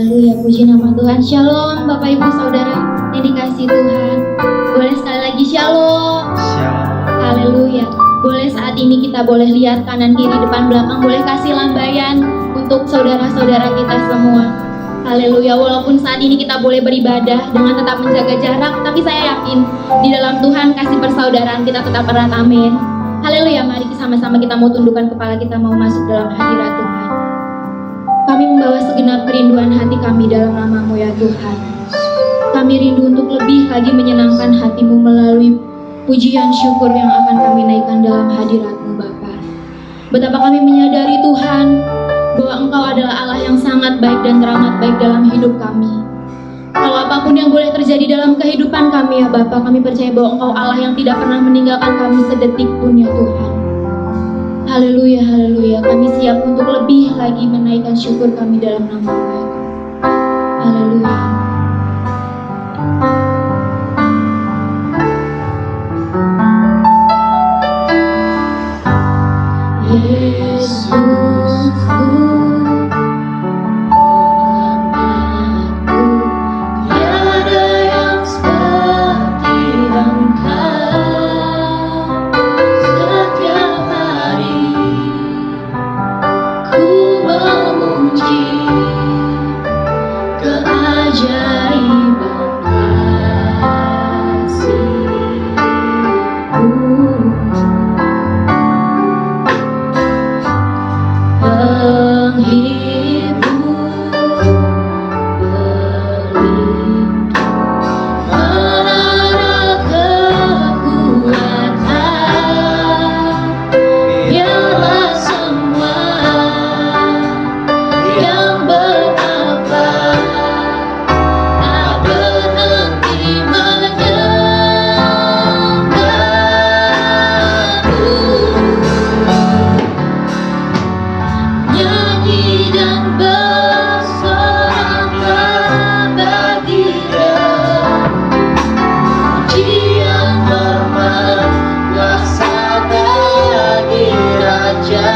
Haleluya, puji nama Tuhan. Shalom Bapak Ibu Saudara yang dikasihi Tuhan. Boleh sekali lagi shalom. Haleluya. Boleh saat ini kita boleh lihat kanan kiri depan belakang, boleh kasih lambaian untuk saudara-saudara kita semua. Haleluya. Walaupun saat ini kita boleh beribadah dengan tetap menjaga jarak, tapi saya yakin di dalam Tuhan kasih persaudaraan kita tetap erat. Amin. Haleluya. Mari sama-sama kita mau tundukkan kepala, kita mau masuk dalam hadirat Tuhan. Kami membawa segenap kerinduan hati kami dalam nama-Mu ya Tuhan. Kami rindu untuk lebih lagi menyenangkan hati-Mu melalui pujian syukur yang akan kami naikkan dalam hadirat-Mu Bapa. Betapa kami menyadari Tuhan bahwa Engkau adalah Allah yang sangat baik dan teramat baik dalam hidup kami. Kalau apapun yang boleh terjadi dalam kehidupan kami ya Bapa, kami percaya bahwa Engkau Allah yang tidak pernah meninggalkan kami sedetik pun ya Tuhan. Haleluya, haleluya. Kami siap untuk lebih lagi menaikkan syukur kami dalam nama-Mu. Haleluya. Yesusku, Anakku, tiada yang seperti Engkau. Setiap hari ku memuji keajaiban kasih-Mu. Penghibur, pelindung, menara kekuatan. Biarlah semua yang bernafas tak berhenti menyembahmu. Nyanyi dan bersorak bagi Dia, pujian hormat kuasa bagi Raja.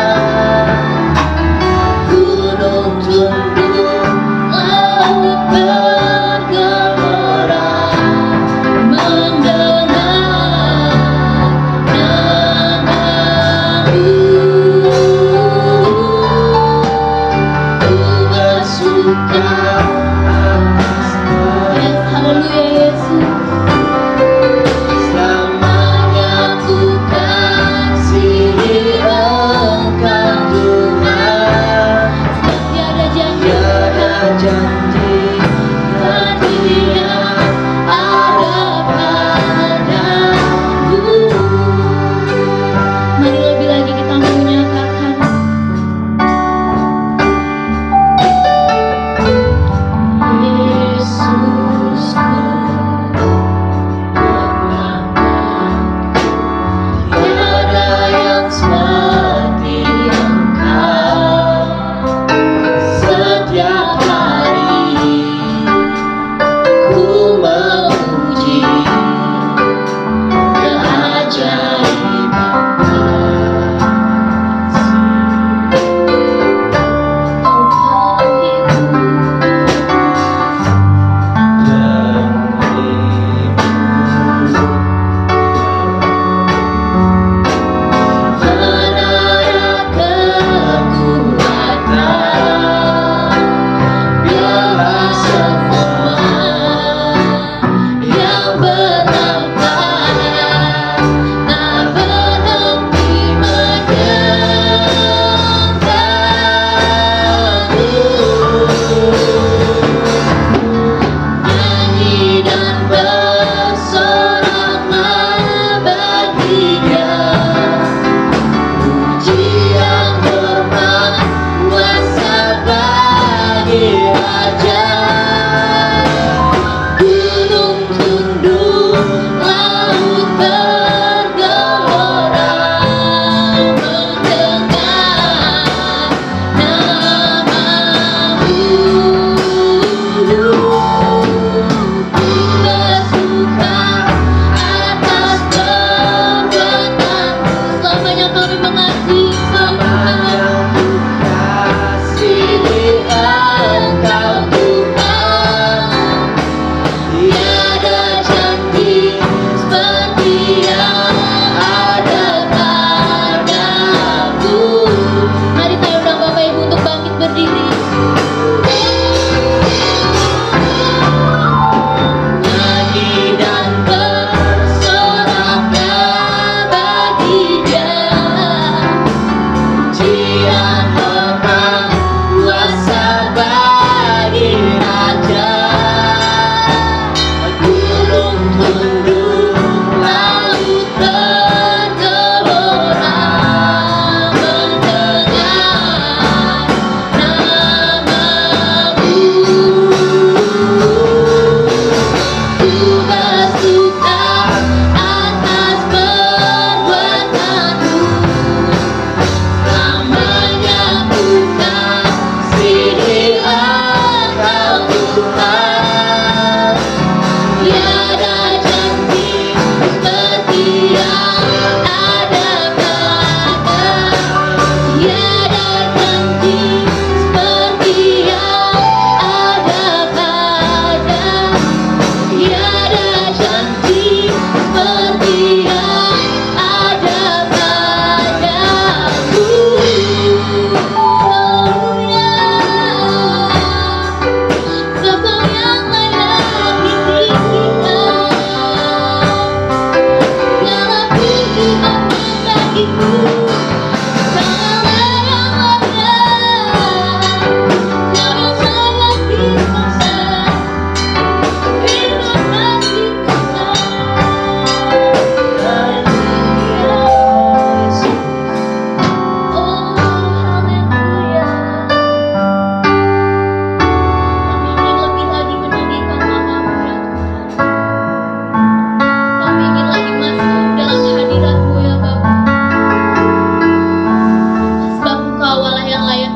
Gunung tunduk, laut bergelora, mendengar namamu. Ku bersuka atas haleluya Yesus. Selamanya ku kasihi Engkau Tuhan. Tiada janji berkhianat ada padamu. Mari lebih lagi kita menyatakan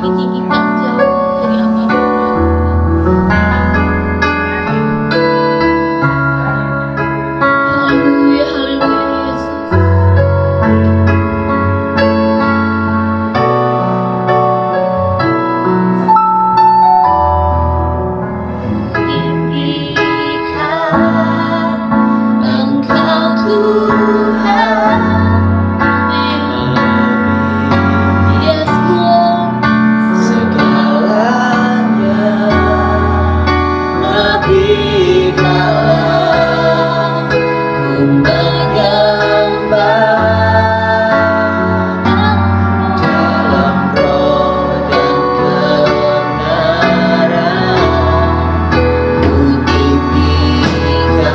ditinggikan jauh dari apapun. Haleluya, haleluya Yesus. Tinggikan Engkau Tuhan. Yes Lord. Segalanya lebih dalam ku menyembah dalam roh dan kebenaran. Ku tinggikan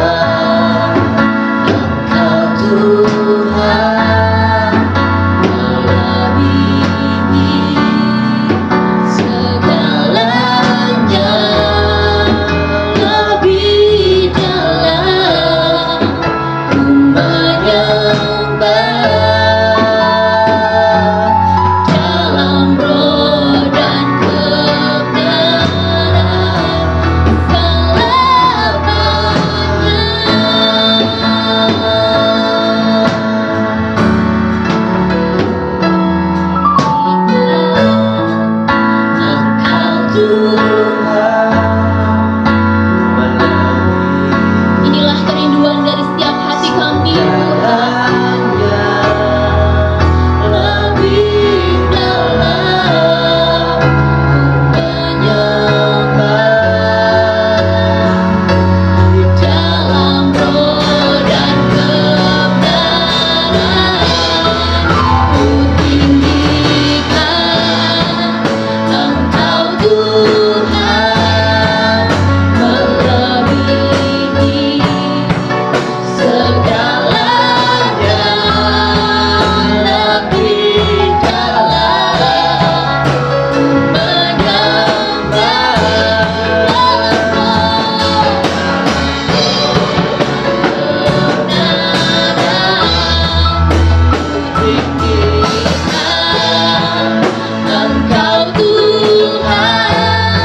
Engkau Tuhan, melebihi segalanya, lebih dalam ku menyembah dalam roh dan kebenaran selamanya. Engkau Tuhan, melebihi Inilah kerinduan dari setiap hati kami, Tuhan. segalanya, lebih dalam ku menyembah di dalam roh dan kebenaran. Ku tinggikan Engkau Tuhan, melebihi segalanya, lebih dalam ku menyembah Engkau Tuhan,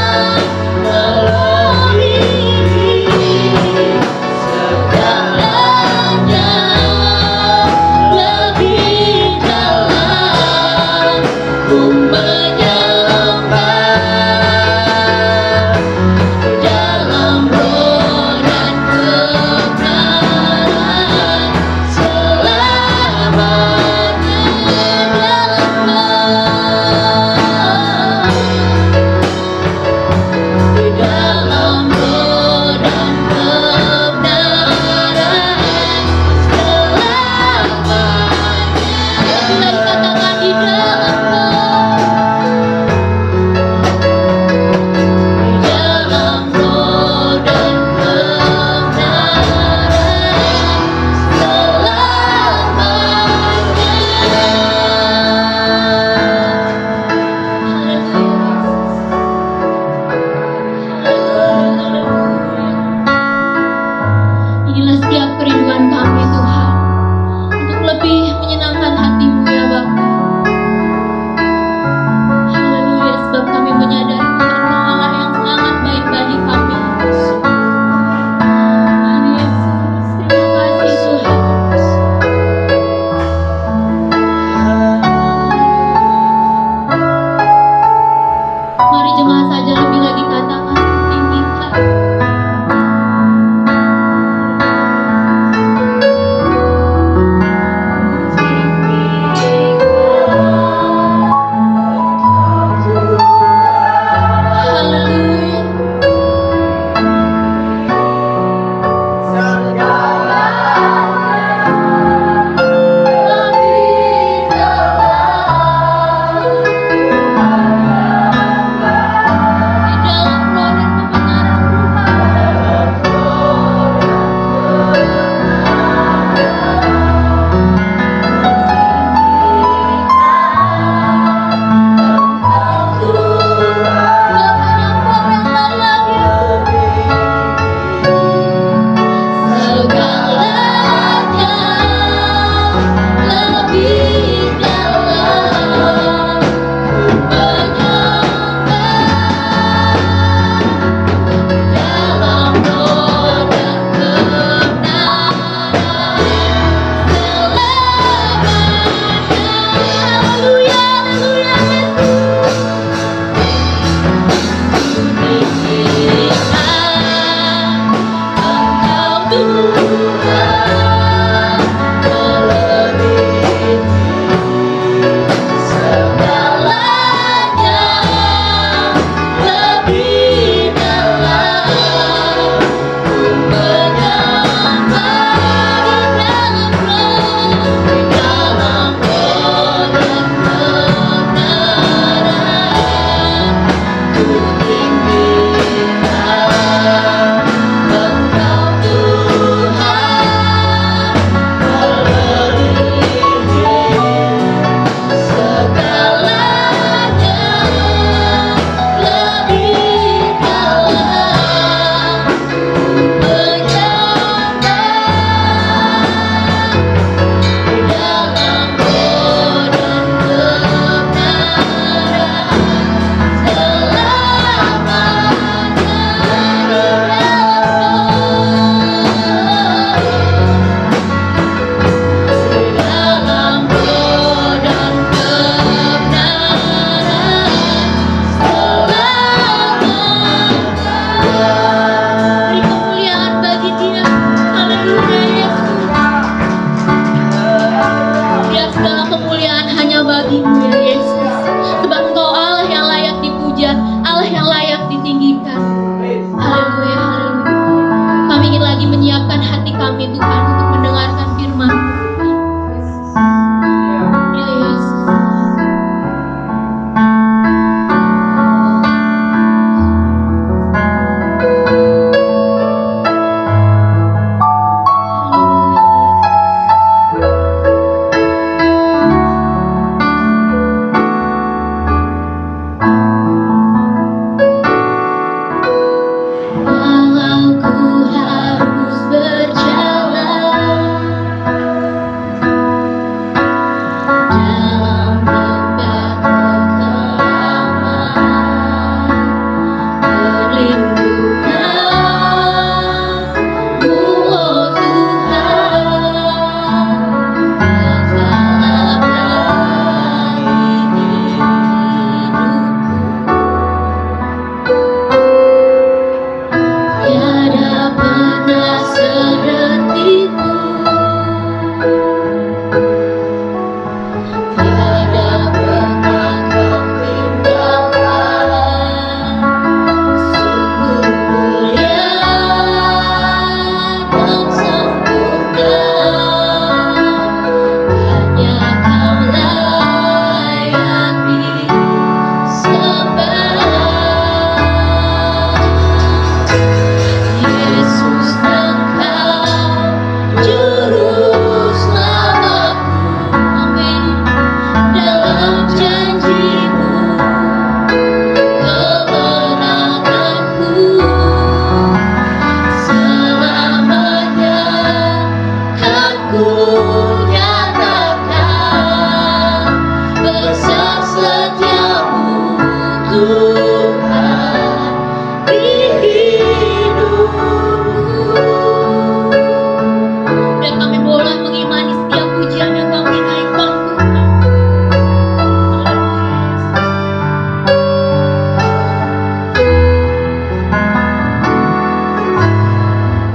Dan kami boleh mengimani setiap pujian yang kami naikkan Tuhan.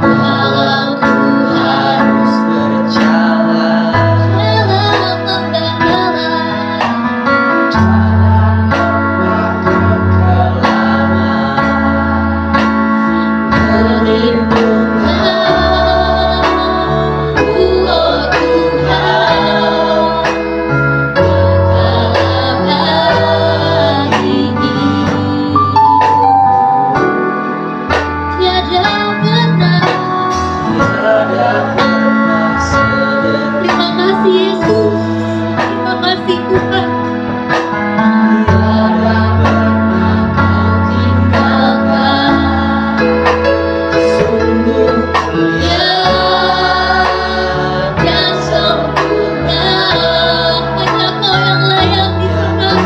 Walau ku harus berjalan Dalam pembekalan Terima kasih Yesus, terima kasih Tuhan. Dan sempurna hanya Kau yang layak disembah.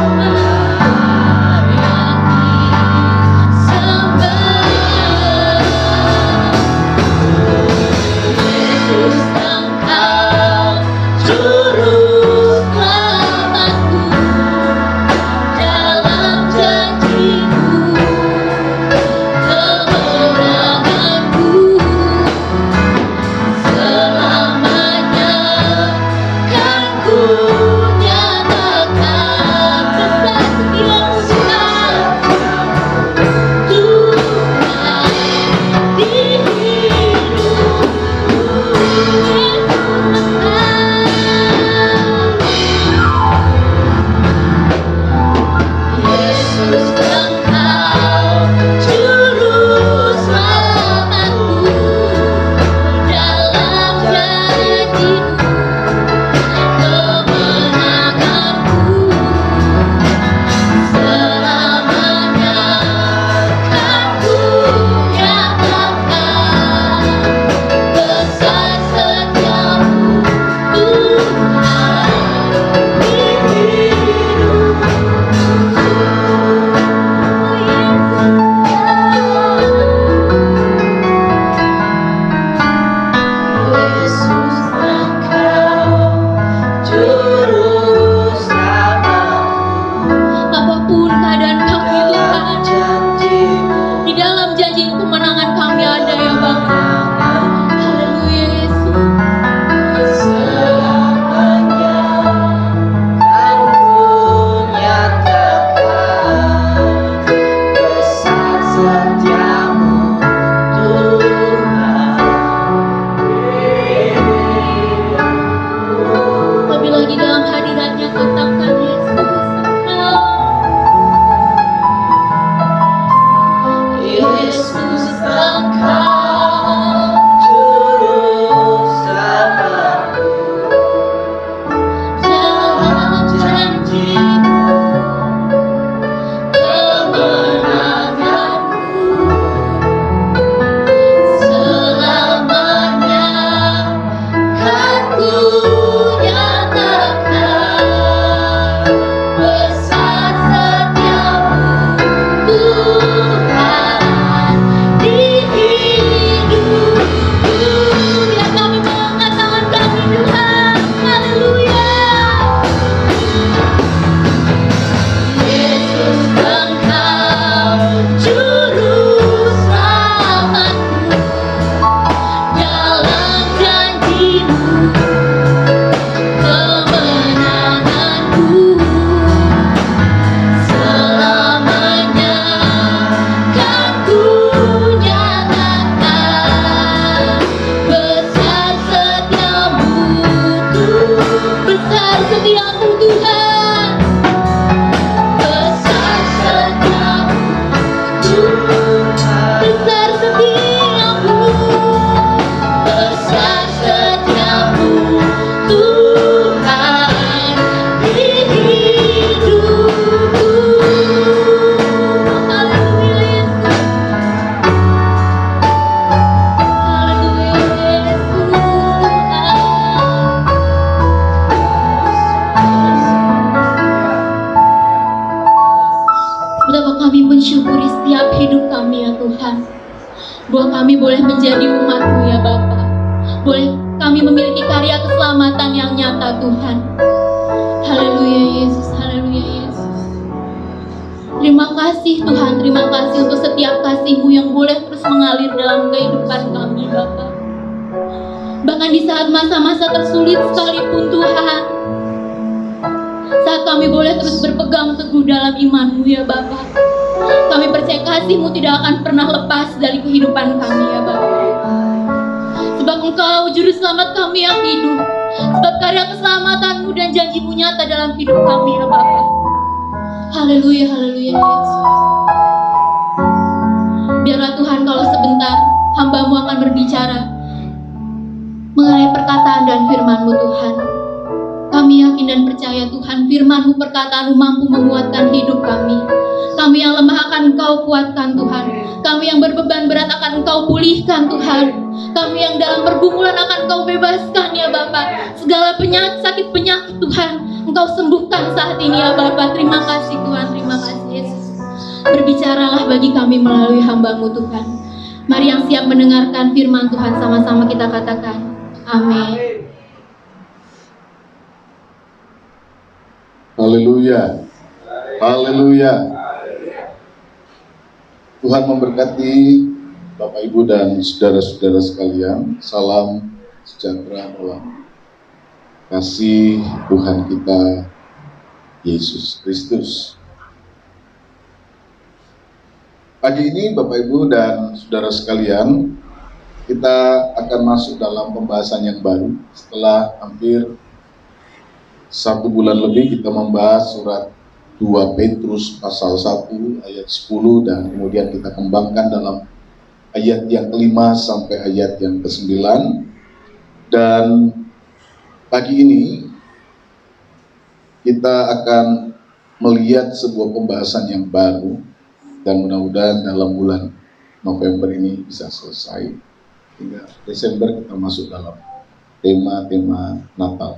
Yesus Engkau juru selamatku, dalam janji-Mu kemenanganku selamanya kan ku nyatakan besar setiamu Tuhan di hidupku. Yesus Engkau juru selamatku, dalam janji-Mu kemenanganku selamanya kan ku nyatakan besar setiamu Tuhan di hidupku. Betapa kami mensyukuri setiap hidup kami ya Tuhan, bahwa kami boleh menjadi umat-Mu ya Bapa. Boleh kami memiliki karya keselamatan yang nyata Tuhan. Haleluya Yesus, haleluya Yesus. Terima kasih Tuhan, terima kasih untuk setiap kasih-Mu yang boleh terus mengalir dalam kehidupan kami Bapa. Bahkan di saat masa-masa tersulit sekalipun Tuhan, saat kami boleh terus berpegang teguh dalam iman-Mu ya Bapa, kami percaya kasih-Mu tidak akan pernah lepas dari kehidupan kami ya Bapa. Sebab Engkau juru selamat kami yang hidup, sebab karya keselamatan-Mu dan janji-Mu nyata dalam hidup kami ya Bapa. Haleluya, haleluya Yesus. Biarlah Tuhan kalau sebentar hamba-Mu akan berbicara mengenai perkataan dan firman-Mu Tuhan. Kami yakin dan percaya Tuhan, firman-Mu, perkataan-Mu mampu menguatkan hidup kami. Kami yang lemah akan Engkau kuatkan Tuhan. Kami yang berbeban berat akan Engkau pulihkan Tuhan. Kami yang dalam pergumulan akan Engkau bebaskan ya Bapa. Segala sakit penyakit Tuhan Engkau sembuhkan saat ini ya Bapa. Terima kasih Tuhan, terima kasih Yesus. Berbicaralah bagi kami melalui hamba-Mu Tuhan. Mari yang siap mendengarkan firman Tuhan sama-sama kita katakan amin. Haleluya, haleluya. Tuhan memberkati Bapak Ibu dan saudara-saudara sekalian. Salam sejahtera dalam kasih Tuhan kita Yesus Kristus. Pagi ini Bapak Ibu dan saudara sekalian, kita akan masuk dalam pembahasan yang baru. Setelah hampir 1 bulan lebih kita membahas surat 2 Petrus pasal 1 ayat 10 dan kemudian kita kembangkan dalam ayat yang kelima sampai ayat yang ke-9. Dan pagi ini kita akan melihat sebuah pembahasan yang baru dan mudah-mudahan dalam bulan November ini bisa selesai hingga Desember kita masuk dalam tema-tema Natal.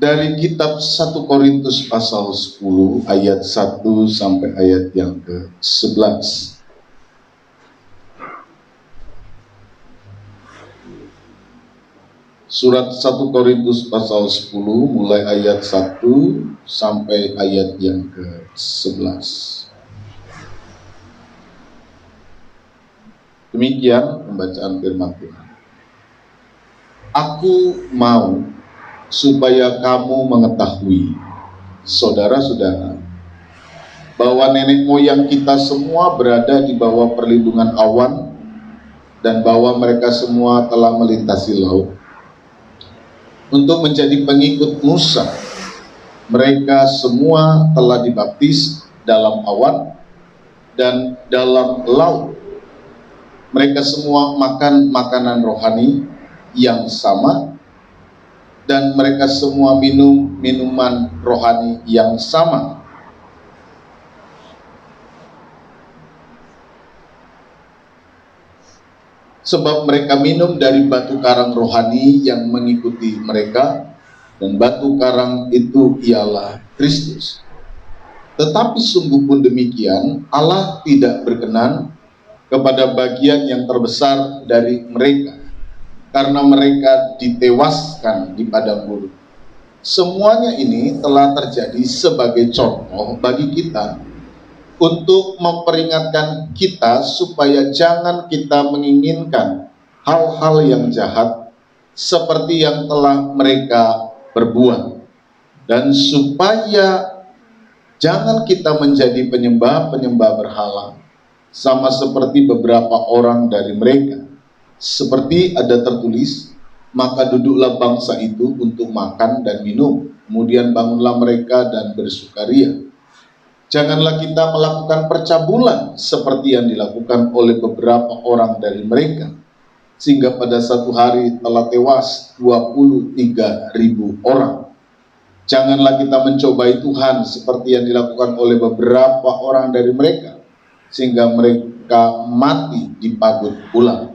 Dari kitab 1 Korintus pasal 10 ayat 1 sampai ayat yang ke-11. Surat 1 Korintus pasal 10 mulai ayat 1 sampai ayat yang ke-11. Demikian pembacaan firman Tuhan. Aku mau supaya kamu mengetahui, saudara-saudara, bahwa nenek moyang kita semua berada di bawah perlindungan awan dan bahwa mereka semua telah melintasi laut untuk menjadi pengikut Musa. Mereka semua telah dibaptis dalam awan dan dalam laut. Mereka semua makan makanan rohani yang sama dan mereka semua minum minuman rohani yang sama. Sebab mereka minum dari batu karang rohani yang mengikuti mereka, dan batu karang itu ialah Kristus. Tetapi sungguh pun demikian, Allah tidak berkenan kepada bagian yang terbesar dari mereka, karena mereka ditewaskan di padang gurun. Semuanya ini telah terjadi sebagai contoh bagi kita, untuk memperingatkan kita supaya jangan kita menginginkan hal-hal yang jahat seperti yang telah mereka perbuat, dan supaya jangan kita menjadi penyembah-penyembah berhala sama seperti beberapa orang dari mereka. Seperti ada tertulis, maka duduklah bangsa itu untuk makan dan minum, kemudian bangunlah mereka dan bersukaria. Janganlah kita melakukan percabulan seperti yang dilakukan oleh beberapa orang dari mereka, sehingga pada satu hari telah tewas 23.000 orang. Janganlah kita mencobai Tuhan seperti yang dilakukan oleh beberapa orang dari mereka, sehingga mereka mati dipagut ulang.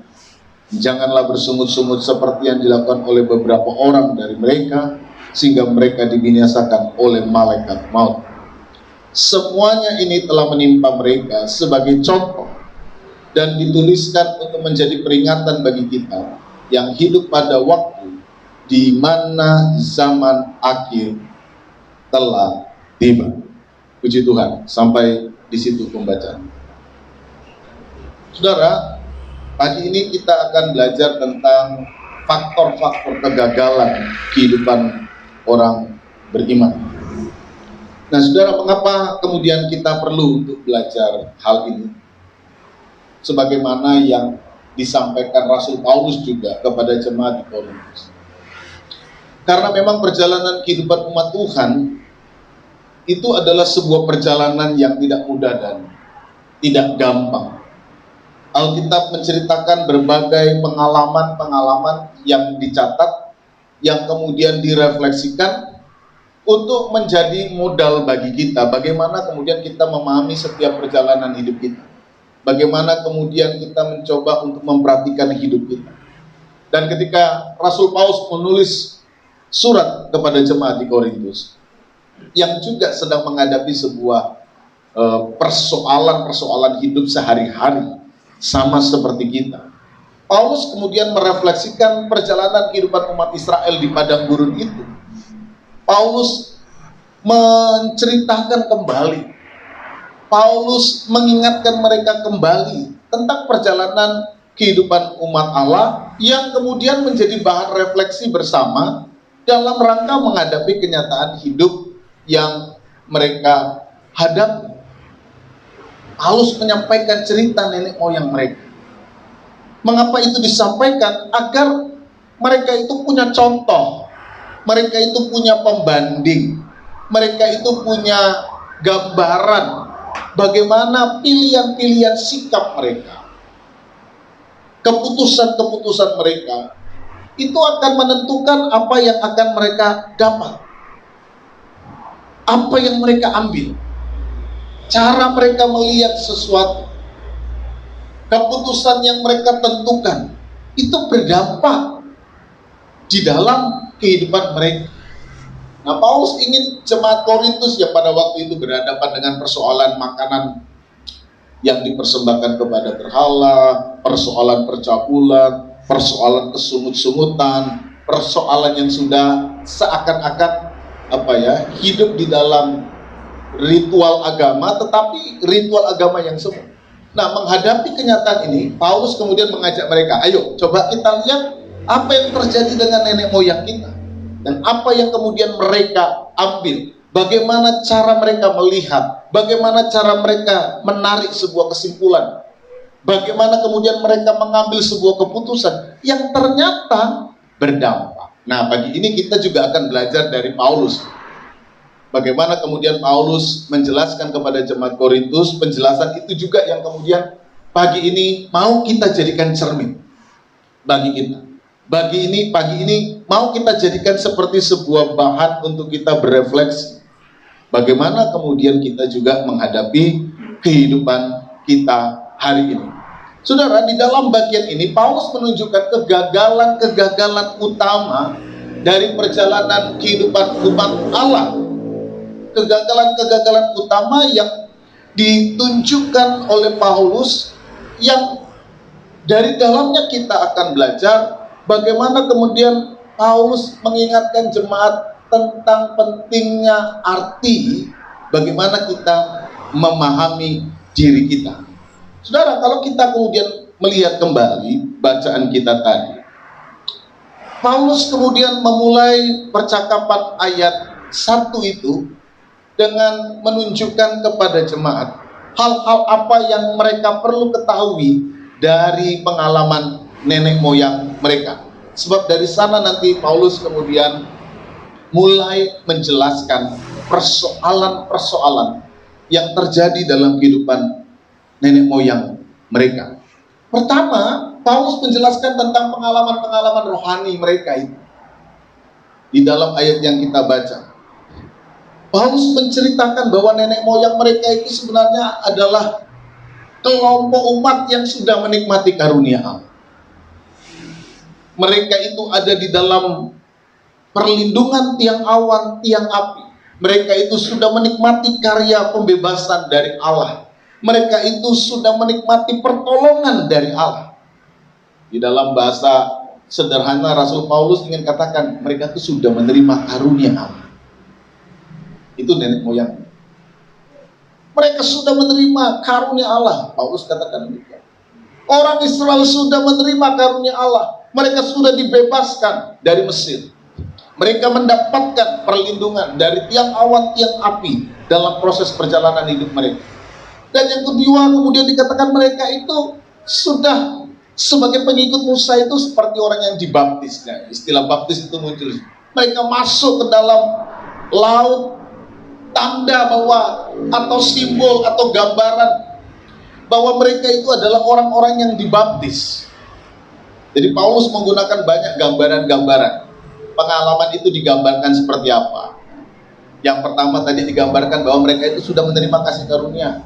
Janganlah bersungut-sungut seperti yang dilakukan oleh beberapa orang dari mereka, sehingga mereka dibinasakan oleh malaikat maut. Semuanya ini telah menimpa mereka sebagai contoh dan dituliskan untuk menjadi peringatan bagi kita yang hidup pada waktu di mana zaman akhir telah tiba. Puji Tuhan, sampai di situ pembacaan. Saudara, pagi ini kita akan belajar tentang faktor-faktor kegagalan kehidupan orang beriman. Nah, saudara, mengapa kemudian kita perlu untuk belajar hal ini? Sebagaimana yang disampaikan Rasul Paulus juga kepada jemaat di Korintus. Karena memang perjalanan kehidupan umat Tuhan itu adalah sebuah perjalanan yang tidak mudah dan tidak gampang. Alkitab menceritakan berbagai pengalaman-pengalaman yang dicatat, yang kemudian direfleksikan untuk menjadi modal bagi kita. Bagaimana kemudian kita memahami setiap perjalanan hidup kita. Bagaimana kemudian kita mencoba untuk memperhatikan hidup kita. Dan ketika Rasul Paulus menulis surat kepada jemaat di Korintus, yang juga sedang menghadapi sebuah persoalan-persoalan hidup sehari-hari, sama seperti kita. Paulus kemudian merefleksikan perjalanan kehidupan umat Israel di padang gurun itu. Paulus menceritakan kembali, Paulus mengingatkan mereka kembali tentang perjalanan kehidupan umat Allah yang kemudian menjadi bahan refleksi bersama dalam rangka menghadapi kenyataan hidup yang mereka hadapi. Paulus menyampaikan cerita nenek moyang mereka. Mengapa itu disampaikan? Agar mereka itu punya contoh, mereka itu punya pembanding, mereka itu punya gambaran bagaimana pilihan-pilihan sikap mereka, keputusan-keputusan mereka itu akan menentukan apa yang akan mereka dapat, apa yang mereka ambil, cara mereka melihat sesuatu, keputusan yang mereka tentukan itu berdampak di dalam kehidupan mereka. Nah, Paulus ingin jemaat Korintus yang pada waktu itu berhadapan dengan persoalan makanan yang dipersembahkan kepada berhala, persoalan percabulan, persoalan kesungut-sungutan, persoalan yang sudah seakan-akan hidup di dalam ritual agama, tetapi ritual agama yang semu. Nah, menghadapi kenyataan ini, Paulus kemudian mengajak mereka, ayo coba kita lihat apa yang terjadi dengan nenek moyang kita, dan apa yang kemudian mereka ambil, bagaimana cara mereka melihat, bagaimana cara mereka menarik sebuah kesimpulan, bagaimana kemudian mereka mengambil sebuah keputusan yang ternyata berdampak. Nah, pagi ini kita juga akan belajar dari Paulus. Bagaimana kemudian Paulus menjelaskan kepada jemaat Korintus, penjelasan itu juga yang kemudian pagi ini mau kita jadikan cermin bagi kita. Pagi ini mau kita jadikan seperti sebuah bahan untuk kita berefleksi. Bagaimana kemudian kita juga menghadapi kehidupan kita hari ini. Saudara, di dalam bagian ini Paulus menunjukkan kegagalan-kegagalan utama dari perjalanan kehidupan umat Allah. Kegagalan-kegagalan utama yang ditunjukkan oleh Paulus, yang dari dalamnya kita akan belajar bagaimana kemudian Paulus mengingatkan jemaat tentang pentingnya arti bagaimana kita memahami diri kita. Saudara, kalau kita kemudian melihat kembali bacaan kita tadi, Paulus kemudian memulai percakapan ayat 1 itu dengan menunjukkan kepada jemaat hal-hal apa yang mereka perlu ketahui dari pengalaman nenek moyang mereka. Sebab dari sana nanti Paulus kemudian mulai menjelaskan persoalan-persoalan yang terjadi dalam kehidupan nenek moyang mereka. Pertama, Paulus menjelaskan tentang pengalaman-pengalaman rohani mereka itu. Di dalam ayat yang kita baca, Paulus menceritakan bahwa nenek moyang mereka itu sebenarnya adalah kelompok umat yang sudah menikmati karunia Allah. Mereka itu ada di dalam perlindungan tiang awan, tiang api. Mereka itu sudah menikmati karya pembebasan dari Allah. Mereka itu sudah menikmati pertolongan dari Allah. Di dalam bahasa sederhana Rasul Paulus ingin katakan mereka itu sudah menerima karunia Allah. Itu nenek moyang. Mereka sudah menerima karunia Allah. Paulus katakan demikian. Orang Israel sudah menerima karunia Allah. Mereka sudah dibebaskan dari Mesir. Mereka mendapatkan perlindungan dari tiang awan, tiang api dalam proses perjalanan hidup mereka. Dan yang kedua, kemudian dikatakan mereka itu sudah sebagai pengikut Musa itu seperti orang yang dibaptis. Nah, istilah baptis itu muncul. Mereka masuk ke dalam laut, tanda bahwa atau simbol atau gambaran bahwa mereka itu adalah orang-orang yang dibaptis. Jadi Paulus menggunakan banyak gambaran-gambaran. Pengalaman itu digambarkan seperti apa? Yang pertama tadi digambarkan bahwa mereka itu sudah menerima kasih karunia.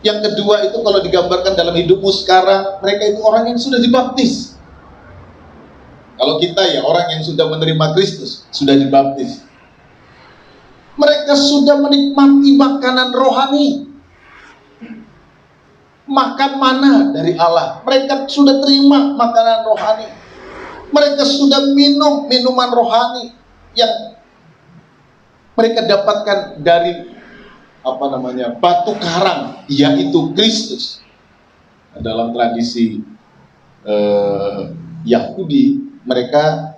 Yang kedua itu kalau digambarkan dalam hidupmu sekarang, mereka itu orang yang sudah dibaptis. Kalau kita ya orang yang sudah menerima Kristus, sudah dibaptis. Mereka sudah menikmati makanan rohani. Makan mana dari Allah. Mereka sudah terima makanan rohani. Mereka sudah minum minuman rohani yang mereka dapatkan dari batu karang, yaitu Kristus. Dalam tradisi Yahudi, mereka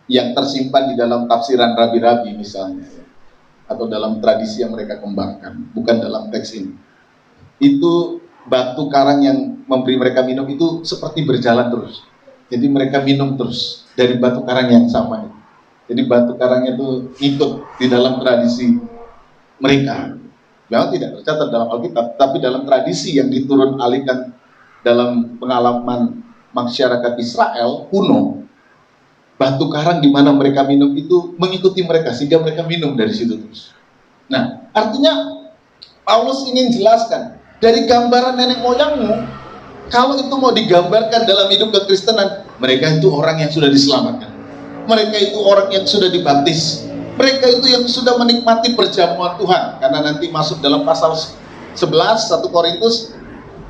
yang tersimpan di dalam tafsiran rabi-rabi misalnya, atau dalam tradisi yang mereka kembangkan, bukan dalam teks ini. Itu batu karang yang memberi mereka minum itu seperti berjalan terus. Jadi mereka minum terus dari batu karang yang sama. Jadi batu karangnya itu ikut di dalam tradisi mereka. Memang tidak tercatat dalam Alkitab, tapi dalam tradisi yang diturun alihkan dalam pengalaman masyarakat Israel kuno, batu karang di mana mereka minum itu mengikuti mereka sehingga mereka minum dari situ terus. Nah, artinya Paulus ingin jelaskan dari gambaran nenek moyangmu, kalau itu mau digambarkan dalam hidup kekristenan, mereka itu orang yang sudah diselamatkan. Mereka itu orang yang sudah dibaptis. Mereka itu yang sudah menikmati perjamuan Tuhan. Karena nanti masuk dalam pasal 11 1 Korintus,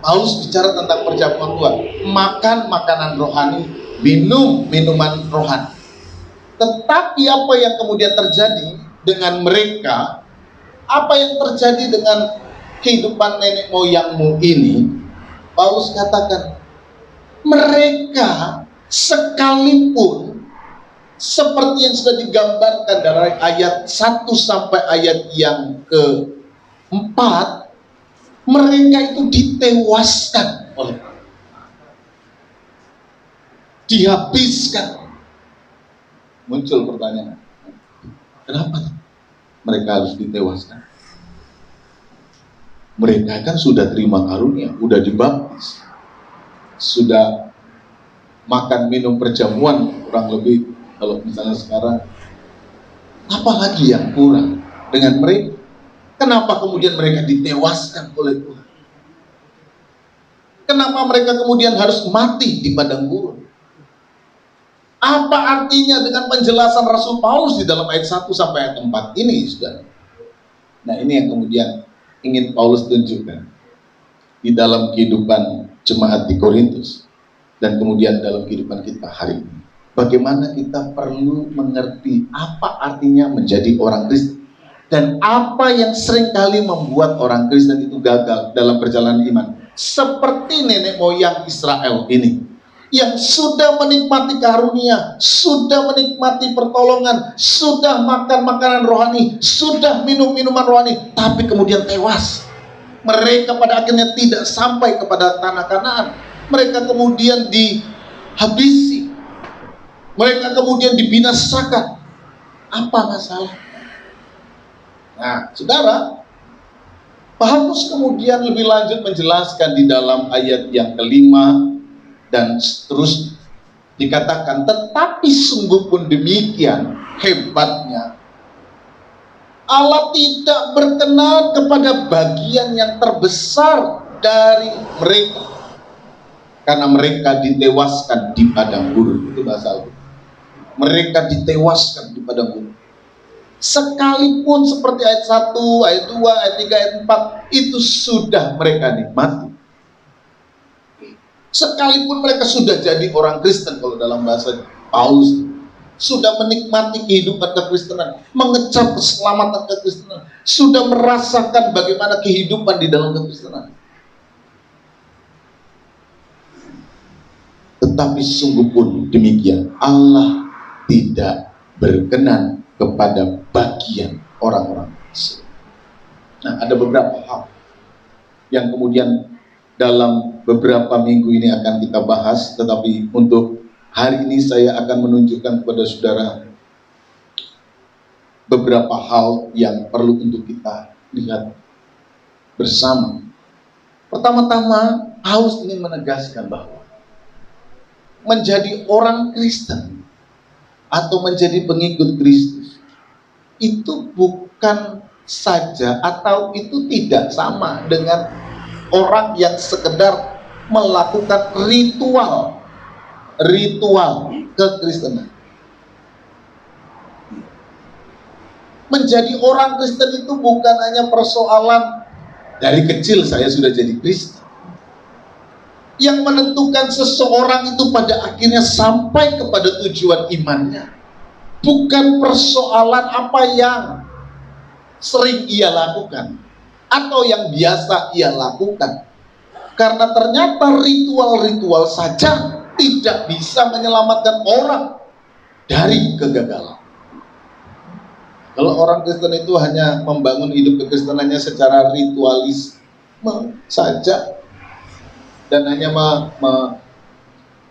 Paulus bicara tentang perjamuan Tuhan. Makan makanan rohani, minum minuman rohani. Tetapi apa yang kemudian terjadi dengan mereka, apa yang terjadi dengan kehidupan nenek moyangmu ini, Paulus katakan, mereka sekalipun seperti yang sudah digambarkan dari ayat 1 sampai ayat yang ke-4, mereka itu ditewaskan oleh Allah. Dihabiskan. Muncul pertanyaan, kenapa mereka harus ditewaskan? Mereka kan sudah terima karunia, sudah dibaptis, sudah makan minum perjamuan kurang lebih. Kalau misalnya sekarang, apa lagi yang kurang dengan mereka? Kenapa kemudian mereka ditewaskan oleh Tuhan? Kenapa mereka kemudian harus mati di padang gurun? Apa artinya dengan penjelasan Rasul Paulus di dalam ayat 1 sampai ayat 4 ini, saudara? Nah, ini yang kemudian ingin Paulus tunjukkan di dalam kehidupan jemaat di Korintus dan kemudian dalam kehidupan kita hari ini. Bagaimana kita perlu mengerti apa artinya menjadi orang Kristen dan apa yang seringkali membuat orang Kristen itu gagal dalam perjalanan iman. Seperti nenek moyang Israel ini yang sudah menikmati karunia, sudah menikmati pertolongan, sudah makan makanan rohani, sudah minum minuman rohani, tapi kemudian tewas. Mereka pada akhirnya tidak sampai kepada tanah Kanaan. Mereka kemudian dihabisi. Mereka kemudian dibinasakan. Apa masalah? Nah, saudara, Paulus kemudian lebih lanjut menjelaskan di dalam ayat yang kelima dan seterusnya. Dikatakan, tetapi sungguh pun demikian hebatnya, Allah tidak berkenan kepada bagian yang terbesar dari mereka, karena mereka ditewaskan di padang gurun. Itu bahasa Alkitab. Mereka ditewaskan di padang gurun. Sekalipun seperti ayat 1, ayat 2, ayat 3, ayat 4 itu sudah mereka nikmati. Sekalipun mereka sudah jadi orang Kristen, kalau dalam bahasa Paulus, sudah menikmati kehidupan kekristenan, mengecap keselamatan kekristenan, sudah merasakan bagaimana kehidupan di dalam kekristenan. Tetapi sungguh pun demikian, Allah tidak berkenan kepada bagian orang-orang Kristen. Nah, ada beberapa hal yang kemudian dalam beberapa minggu ini akan kita bahas, tetapi untuk hari ini saya akan menunjukkan kepada saudara beberapa hal yang perlu untuk kita lihat bersama. Pertama-tama, Paulus ingin menegaskan bahwa menjadi orang Kristen atau menjadi pengikut Kristus itu bukan saja atau itu tidak sama dengan orang yang sekedar melakukan ritual kekristenan. Menjadi orang Kristen itu bukan hanya persoalan dari kecil saya sudah jadi Kristen. Yang menentukan seseorang itu pada akhirnya sampai kepada tujuan imannya bukan persoalan apa yang sering ia lakukan atau yang biasa ia lakukan, karena ternyata ritual-ritual saja tidak bisa menyelamatkan orang dari kegagalan. Kalau orang Kristen itu hanya membangun hidup kekristenannya secara ritualisme saja dan hanya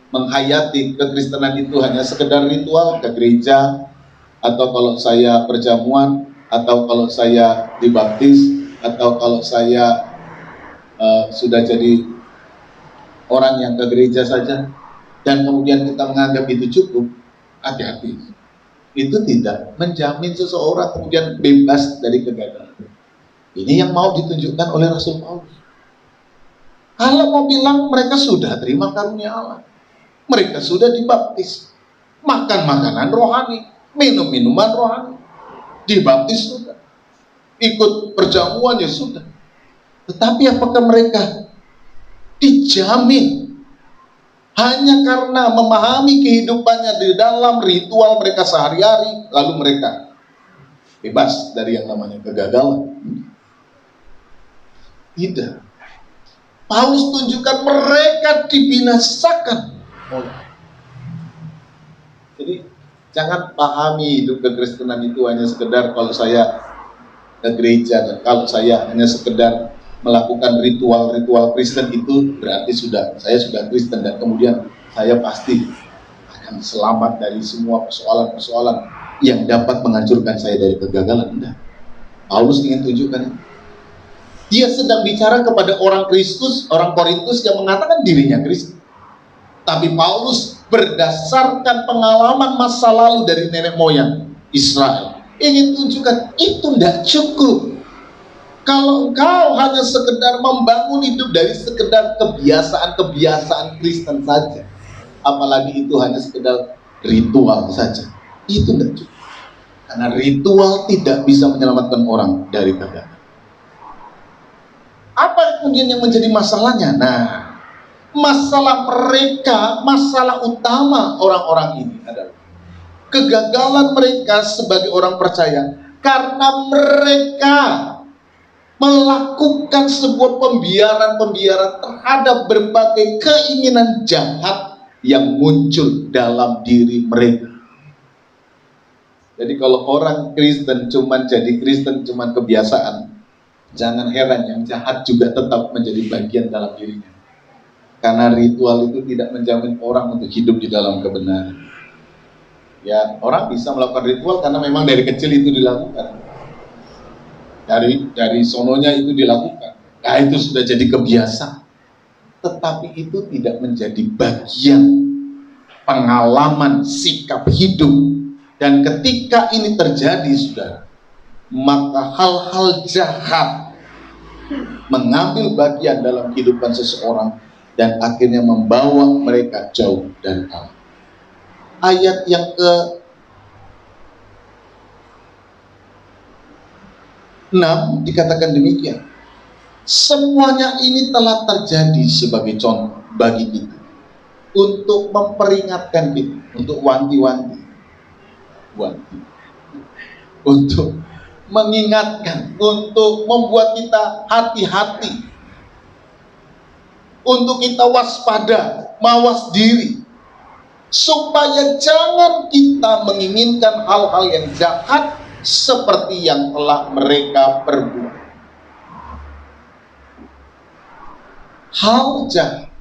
menghayati kekristenan itu hanya sekedar ritual ke gereja, atau kalau saya perjamuan, atau kalau saya dibaptis, atau kalau saya sudah jadi orang yang ke gereja saja, dan kemudian kita menganggap itu cukup, hati-hati. Itu tidak menjamin seseorang kemudian bebas dari kegagalan. Ini yang mau ditunjukkan oleh Rasul Paulus. Kalau mau bilang mereka sudah terima karunia Allah, mereka sudah dibaptis, makan makanan rohani, minum minuman rohani, dibaptis sudah, ikut perjamuan ya sudah. Tetapi apakah mereka dijamin hanya karena memahami kehidupannya di dalam ritual mereka sehari-hari, lalu mereka bebas dari yang namanya kegagalan? Tidak. Paulus tunjukkan mereka dibinasakan. Jadi jangan pahami hidup kekristenan itu hanya sekedar kalau saya ke gereja dan kalau saya hanya sekedar melakukan ritual-ritual Kristen itu berarti saya sudah Kristen dan kemudian saya pasti akan selamat dari semua persoalan-persoalan yang dapat menghancurkan saya dari kegagalan. Tidak. Paulus ingin tunjukkan, dia sedang bicara kepada orang Kristus, orang Korintus yang mengatakan dirinya Kristen. Tapi Paulus berdasarkan pengalaman masa lalu dari nenek moyang Israel ingin tunjukkan itu tidak cukup. Kalau engkau hanya sekedar membangun hidup dari sekedar kebiasaan Kristen saja, apalagi itu hanya sekedar ritual saja, itu tidak cukup. Karena ritual tidak bisa menyelamatkan orang dari kegagalan. Apa kemudian yang menjadi masalahnya? Nah, masalah utama orang-orang ini adalah kegagalan mereka sebagai orang percaya karena mereka melakukan sebuah pembiaran terhadap berbagai keinginan jahat yang muncul dalam diri mereka. Jadi kalau orang Kristen jadi Kristen cuma kebiasaan, jangan heran yang jahat juga tetap menjadi bagian dalam dirinya. Karena ritual itu tidak menjamin orang untuk hidup di dalam kebenaran. Ya, orang bisa melakukan ritual karena memang dari kecil itu dilakukan. Dari sononya itu dilakukan. Nah, itu sudah jadi kebiasaan. Tetapi itu tidak menjadi bagian pengalaman sikap hidup. Dan ketika ini terjadi, saudara, maka hal-hal jahat mengambil bagian dalam kehidupan seseorang dan akhirnya membawa mereka jauh dari Allah. Ayat yang 6 dikatakan demikian. Semuanya ini telah terjadi sebagai contoh bagi kita, untuk memperingatkan kita, untuk wanti-wanti, untuk mengingatkan, untuk membuat kita hati-hati, untuk kita waspada, mawas diri, supaya jangan kita menginginkan hal-hal yang jahat seperti yang telah mereka perbuat. Hal jahat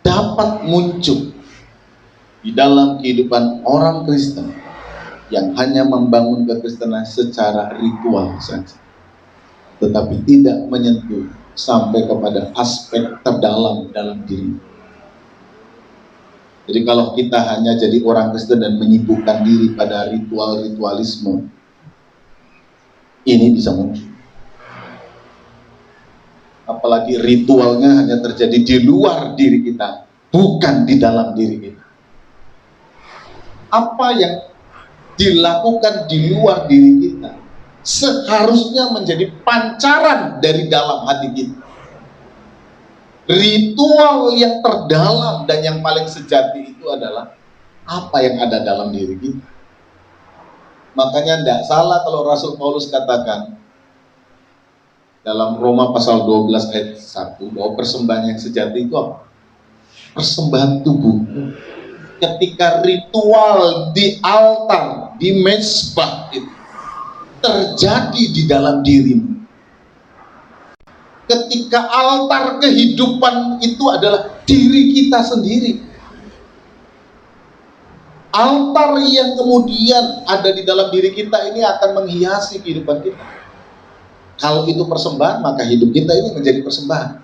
dapat muncul di dalam kehidupan orang Kristen yang hanya membangun kekristenan secara ritual saja, tetapi tidak menyentuh sampai kepada aspek terdalam dalam diri. Jadi kalau kita hanya jadi orang Kristen dan menyibukkan diri pada ritualisme, ini bisa muncul. Apalagi ritualnya hanya terjadi di luar diri kita, bukan di dalam diri kita. Apa yang dilakukan di luar diri kita seharusnya menjadi pancaran dari dalam hati kita. Ritual yang terdalam dan yang paling sejati itu adalah apa yang ada dalam diri kita. Makanya tidak salah kalau Rasul Paulus katakan dalam Roma pasal 12 ayat 1 bahwa persembahan yang sejati itu apa? Persembahan tubuh. Ketika ritual di altar, di mezbah itu terjadi di dalam dirimu. Ketika altar kehidupan itu adalah diri kita sendiri. Altar yang kemudian ada di dalam diri kita ini akan menghiasi kehidupan kita. Kalau itu persembahan, maka hidup kita ini menjadi persembahan.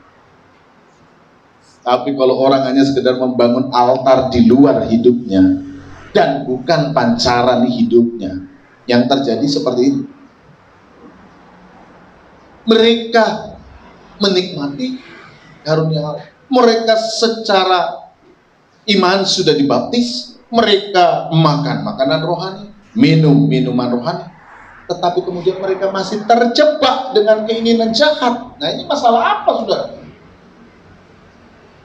Tapi kalau orang hanya sekedar membangun altar di luar hidupnya dan bukan pancaran hidupnya, yang terjadi seperti ini. Mereka menikmati karunia Allah. Mereka secara iman sudah dibaptis, mereka makan makanan rohani, minum minuman rohani, tetapi kemudian mereka masih terjebak dengan keinginan jahat. Nah, ini masalah apa, saudara?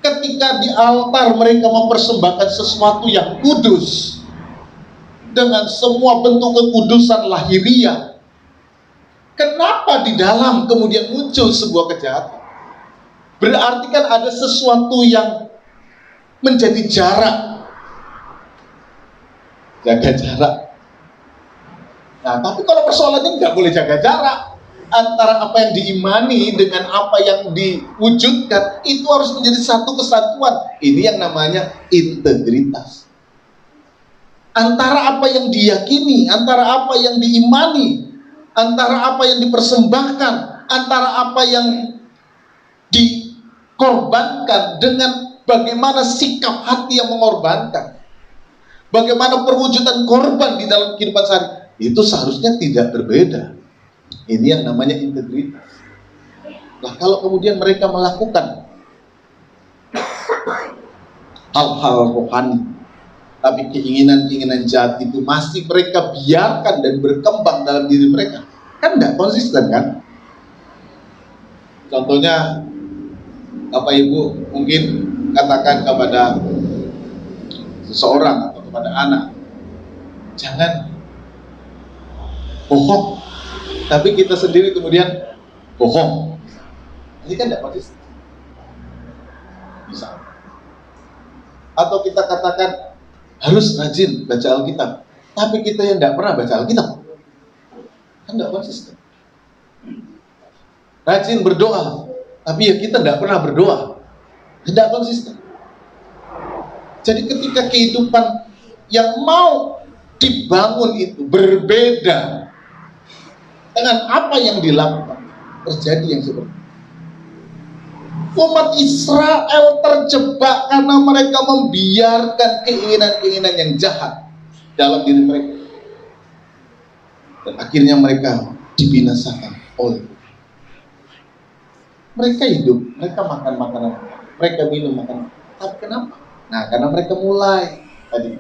Ketika di altar mereka mempersembahkan sesuatu yang kudus dengan semua bentuk kekudusan lahiriah, kenapa di dalam kemudian muncul sebuah kejahatan? Berarti kan ada sesuatu yang menjadi jarak. Jaga jarak. Nah, tapi kalau persoalannya nggak boleh jaga jarak antara apa yang diimani dengan apa yang diwujudkan, itu harus menjadi satu kesatuan. Ini yang namanya integritas. Antara apa yang diyakini, antara apa yang diimani, antara apa yang dipersembahkan, antara apa yang dikorbankan dengan bagaimana sikap hati yang mengorbankan, bagaimana perwujudan korban di dalam kehidupan sehari, itu seharusnya tidak berbeda. Ini yang namanya integritas. Nah, kalau kemudian mereka melakukan hal-hal rohani, tapi keinginan-keinginan jahat itu masih mereka biarkan dan berkembang dalam diri mereka, kan tidak konsisten, kan? Contohnya, Bapak Ibu mungkin katakan kepada seseorang atau kepada anak, jangan bohong, tapi kita sendiri kemudian bohong. Ini kan tidak konsisten. Bisa. Atau kita katakan harus rajin baca Alkitab, tapi kita yang tidak pernah baca Alkitab, kan tidak konsisten. Rajin berdoa, tapi ya kita tidak pernah berdoa, tidak konsisten. Jadi ketika kehidupan yang mau dibangun itu berbeda dengan apa yang dilakukan, terjadi yang seperti itu. Umat Israel terjebak karena mereka membiarkan keinginan-keinginan yang jahat dalam diri mereka, dan akhirnya mereka dibinasakan oleh mereka. Hidup, mereka makan makanan, mereka minum makanan, tapi kenapa? Nah, karena mereka mulai tadi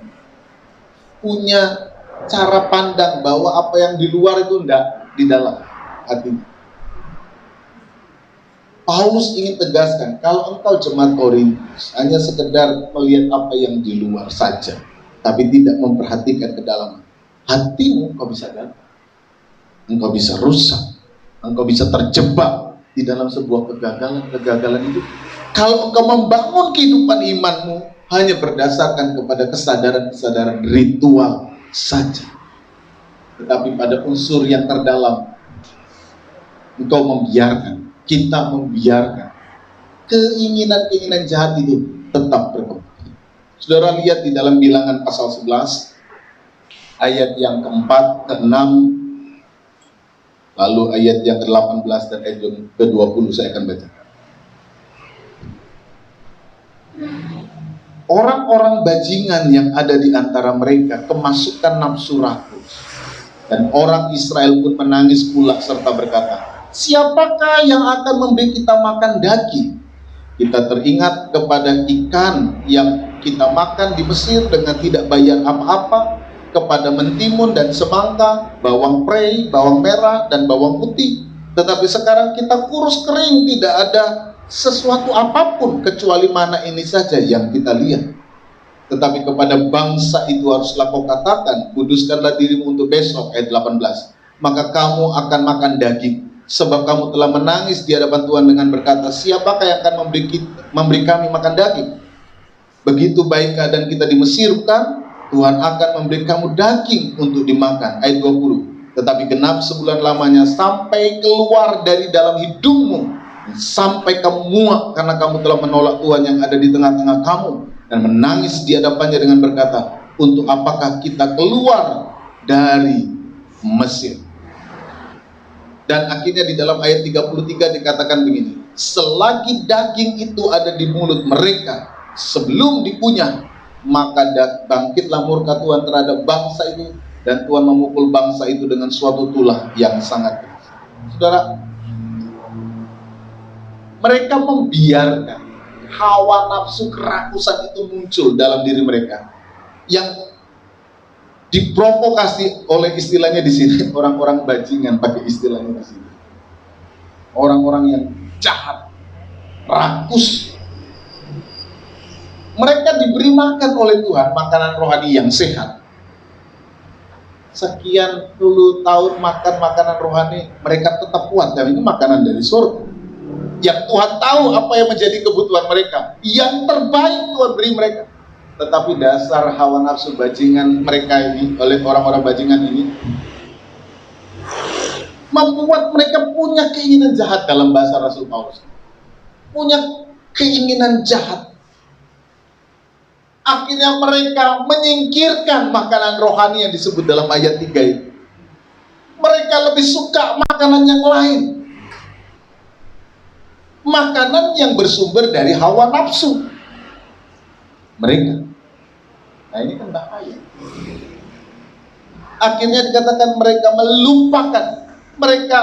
punya cara pandang bahwa apa yang di luar itu enggak di dalam hatinya. Paulus ingin tegaskan, kalau engkau jemaat Korintus hanya sekedar melihat apa yang di luar saja, tapi tidak memperhatikan ke dalam hatimu, engkau bisa gagal, engkau bisa rusak, engkau bisa terjebak di dalam sebuah kegagalan itu. Kalau engkau membangun kehidupan imanmu hanya berdasarkan kepada kesadaran ritual saja, tetapi pada unsur yang terdalam engkau kita membiarkan keinginan jahat itu tetap berkembang. Saudara lihat di dalam Bilangan pasal 11 ayat yang keempat, ke-6, lalu ayat yang ke-18 dan ayat yang ke-20 saya akan baca. Orang-orang bajingan yang ada di antara mereka kemasukan nafsu rakus, dan orang Israel pun menangis pula serta berkata, siapakah yang akan memberi kita makan daging? Kita teringat kepada ikan yang kita makan di Mesir dengan tidak bayar apa-apa, kepada mentimun dan semangka, bawang prei, bawang merah, dan bawang putih. Tetapi sekarang kita kurus kering, tidak ada sesuatu apapun kecuali mana ini saja yang kita lihat. Tetapi kepada bangsa itu haruslah kau katakan, kuduskanlah dirimu untuk besok, ayat 18. Maka kamu akan makan daging, sebab kamu telah menangis di hadapan Tuhan dengan berkata, siapakah yang akan memberi kami makan daging? Begitu baik keadaan kita di Mesir, kan? Tuhan akan memberi kamu daging untuk dimakan. Ayat 20. Tetapi genap sebulan lamanya sampai keluar dari dalam hidungmu, sampai kamu muak karena kamu telah menolak Tuhan yang ada di tengah-tengah kamu, dan menangis di hadapannya dengan berkata, untuk apakah kita keluar dari Mesir? Dan akhirnya di dalam ayat 33 dikatakan begini, selagi daging itu ada di mulut mereka sebelum dikunyah, maka bangkitlah murka Tuhan terhadap bangsa itu, dan Tuhan memukul bangsa itu dengan suatu tulah yang sangat keras. Saudara, mereka membiarkan hawa nafsu kerakusan itu muncul dalam diri mereka, yang diprovokasi oleh istilahnya di sini, orang-orang bajingan pakai istilahnya di sini. Orang-orang yang jahat, rakus. Mereka diberi makan oleh Tuhan makanan rohani yang sehat. Sekian puluh tahun makan makanan rohani, mereka tetap kuat, dan ini makanan dari surga. Yang Tuhan tahu apa yang menjadi kebutuhan mereka, yang terbaik Tuhan beri mereka. Tetapi dasar hawa nafsu bajingan mereka ini, oleh orang-orang bajingan ini, membuat mereka punya keinginan jahat. Dalam bahasa Rasul Paulus, punya keinginan jahat. Akhirnya mereka menyingkirkan makanan rohani yang disebut dalam ayat 3 itu. Mereka lebih suka makanan yang lain, makanan yang bersumber dari hawa nafsu mereka. Nah, ini kan bahaya. Akhirnya dikatakan mereka melupakan, mereka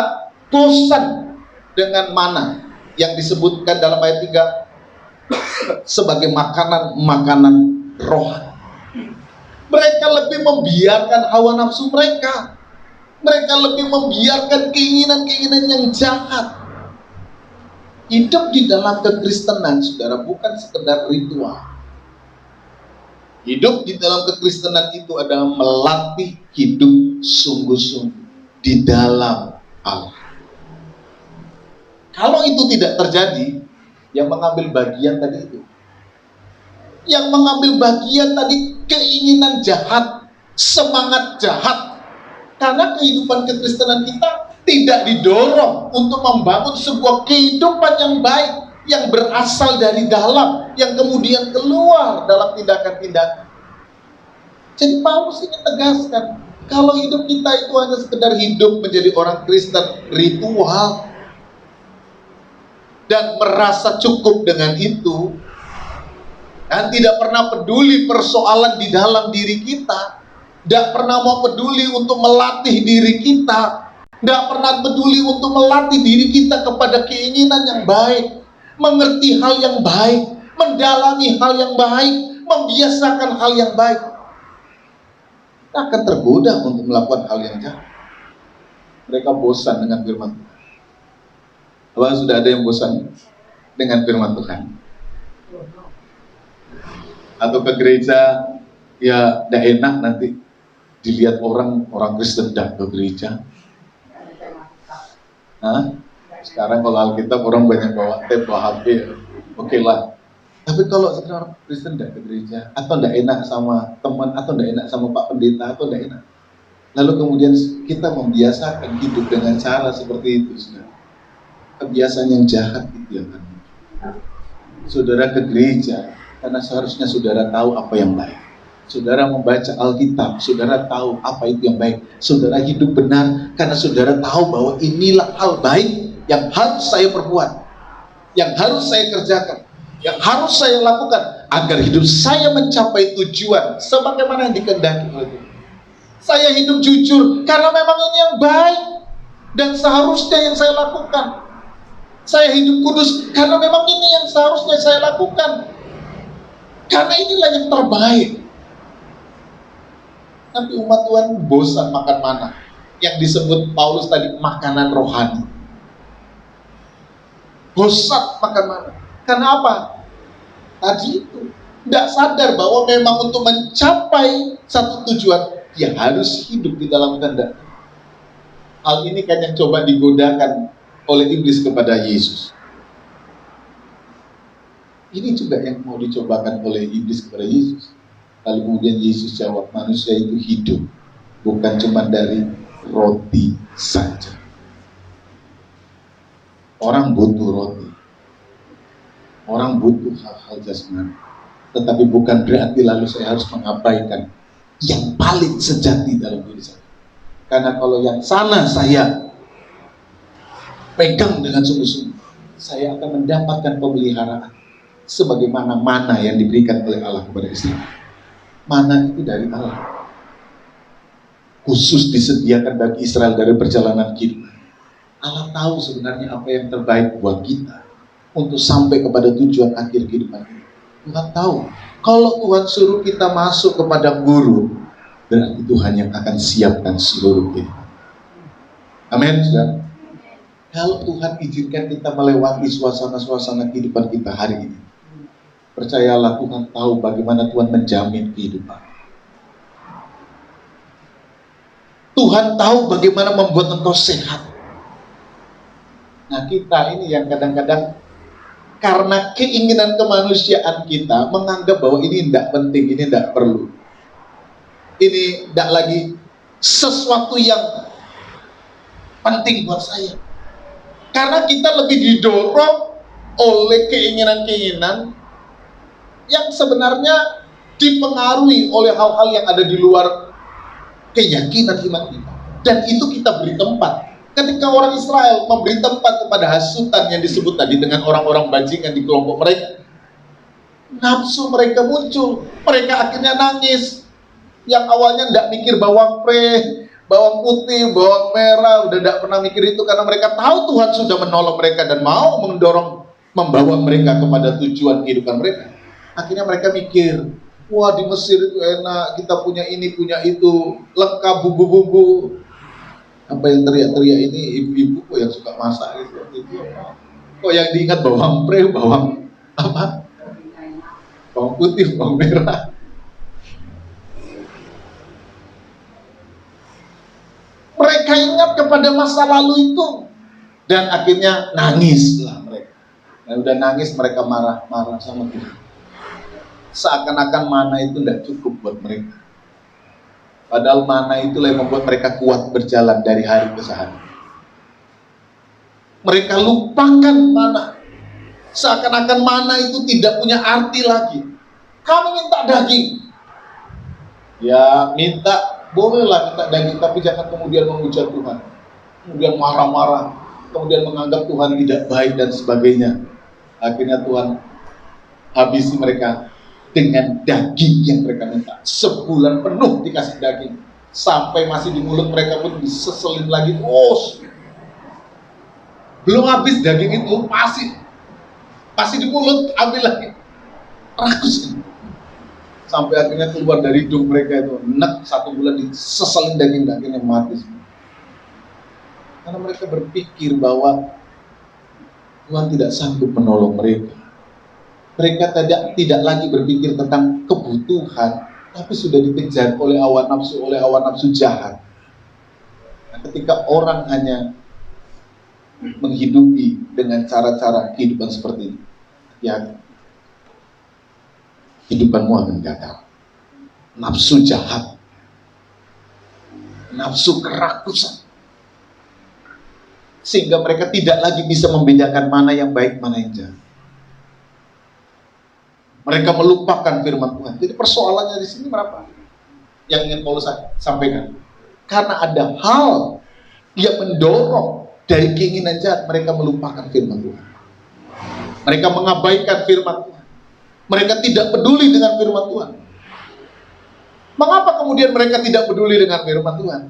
bosan dengan mana yang disebutkan dalam ayat 3 sebagai makanan rohani. Mereka lebih membiarkan hawa nafsu mereka. Mereka lebih membiarkan keinginan-keinginan yang jahat. Hidup di dalam kekristenan, saudara, bukan sekedar ritual. Hidup di dalam kekristenan itu adalah melatih hidup sungguh-sungguh di dalam Allah. Kalau itu tidak terjadi, yang mengambil bagian tadi itu, yang mengambil bagian tadi keinginan jahat, semangat jahat. Karena kehidupan kekristenan kita tidak didorong untuk membangun sebuah kehidupan yang baik, yang berasal dari dalam, yang kemudian keluar dalam tindakan-tindakan. Jadi Paulus ingin tegaskan, kalau hidup kita itu hanya sekedar hidup menjadi orang Kristen ritual, dan merasa cukup dengan itu, dan tidak pernah peduli persoalan di dalam diri kita, tidak pernah mau peduli untuk melatih diri kita, tidak pernah peduli untuk melatih diri kita kepada keinginan yang baik, mengerti hal yang baik, mendalami hal yang baik, membiasakan hal yang baik, kita akan tergoda untuk melakukan hal yang jahat. Mereka bosan dengan firman Tuhan. Apa sudah ada yang bosan dengan firman Tuhan? Atau ke gereja, ya tidak enak nanti dilihat orang Kristen tidak ke gereja. Sekarang kalau Alkitab orang banyak bawa tab, bawa HP, oke lah. Tapi kalau sekarang Kristen tidak ke gereja, atau tidak enak sama teman, atau tidak enak sama Pak Pendeta, atau tidak enak. Lalu kemudian kita membiasakan hidup dengan cara seperti itu, saudara. Kebiasaan yang jahat itu yang kan. Saudara ke gereja karena seharusnya saudara tahu apa yang baik. Saudara membaca Alkitab, saudara tahu apa itu yang baik. Saudara hidup benar karena saudara tahu bahwa inilah hal baik yang harus saya perbuat, yang harus saya kerjakan, yang harus saya lakukan agar hidup saya mencapai tujuan sebagaimana yang dikehendaki oleh Tuhan. Saya hidup jujur karena memang ini yang baik dan seharusnya yang saya lakukan. Saya hidup kudus karena memang ini yang seharusnya saya lakukan. Karena inilah yang terbaik. Tapi umat Tuhan bosan makan mana, yang disebut Paulus tadi makanan rohani. Bosan makan mana. Karena apa? Tadi itu tidak sadar bahwa memang untuk mencapai satu tujuan, dia harus hidup di dalam kehendak. Hal ini kan yang coba digodakan oleh iblis kepada Yesus. Ini juga yang mau dicobakan oleh iblis kepada Yesus. Lalu kemudian Yesus jawab, manusia itu hidup bukan cuma dari roti saja. Orang butuh roti, orang butuh hal-hal jasmani, tetapi bukan berarti lalu saya harus mengabaikan yang paling sejati dalam diri saya. Karena kalau yang sana saya pegang dengan sungguh-sungguh, saya akan mendapatkan pemeliharaan sebagaimana mana yang diberikan oleh Allah kepada Israel. Mana itu dari Allah, khusus disediakan bagi Israel dari perjalanan kehidupan. Allah tahu sebenarnya apa yang terbaik buat kita untuk sampai kepada tujuan akhir kehidupan ini. Tuhan tahu. Kalau Tuhan suruh kita masuk ke padang gurun, berarti Tuhan yang akan siapkan seluruh kehidupan. Amin, saudara. Kalau Tuhan izinkan kita melewati suasana-suasana kehidupan kita hari ini, percayalah Tuhan tahu bagaimana Tuhan menjamin kehidupan. Tuhan tahu bagaimana membuat engkau sehat. Nah, kita ini yang kadang-kadang karena keinginan kemanusiaan kita menganggap bahwa ini tidak penting, ini tidak perlu. Ini tidak lagi sesuatu yang penting buat saya. Karena kita lebih didorong oleh keinginan-keinginan yang sebenarnya dipengaruhi oleh hal-hal yang ada di luar keyakinan iman kita. Dan itu kita beri tempat. Ketika orang Israel memberi tempat kepada hasutan yang disebut tadi dengan orang-orang bajingan di kelompok mereka, nafsu mereka muncul. Mereka akhirnya nangis. Yang awalnya tidak mikir bawang pre, bawang putih, bawang merah, udah tidak pernah mikir itu karena mereka tahu Tuhan sudah menolong mereka dan mau mendorong, membawa mereka kepada tujuan kehidupan mereka. Akhirnya mereka mikir, wah di Mesir itu enak, kita punya ini, punya itu, lengkap bumbu-bumbu. Apa yang teriak-teriak ini ibu-ibu kok yang suka masak gitu. Kok yang diingat bawang pre, bawang apa? Bawang putih, bawang merah. Mereka ingat kepada masa lalu itu dan akhirnya nangislah mereka. Nah, udah nangis mereka marah-marah sama Tuhan. Seakan-akan mana itu tidak cukup buat mereka. Padahal mana itulah yang membuat mereka kuat berjalan dari hari ke hari. Mereka lupakan mana. Seakan-akan mana itu tidak punya arti lagi. Kami minta daging. Ya minta, bolehlah minta daging, tapi jangan kemudian memuja Tuhan. Kemudian marah-marah, kemudian menganggap Tuhan tidak baik dan sebagainya. Akhirnya Tuhan habisi mereka dengan daging yang mereka minta. Sebulan penuh dikasih daging. Sampai masih di mulut mereka pun diseselin lagi. Belum habis daging itu, masih di mulut, ambil lagi. Rakus. Sampai akhirnya keluar dari hidung mereka itu. 1 bulan diseselin daging-daging yang mati. Karena mereka berpikir bahwa Tuhan tidak sanggup menolong mereka. Mereka tidak lagi berpikir tentang kebutuhan, tapi sudah dikejar oleh hawa nafsu jahat. Nah, ketika orang hanya menghidupi dengan cara-cara kehidupan seperti ini, ya kehidupanmu akan gagal. Nafsu jahat, nafsu kerakusan, sehingga mereka tidak lagi bisa membedakan mana yang baik, mana yang jahat. Mereka melupakan firman Tuhan. Jadi persoalannya di sini berapa? Yang ingin Paulus sampaikan, karena ada hal yang mendorong dari keinginan jahat, mereka melupakan firman Tuhan. Mereka mengabaikan firman Tuhan. Mereka tidak peduli dengan firman Tuhan. Mengapa kemudian mereka tidak peduli dengan firman Tuhan?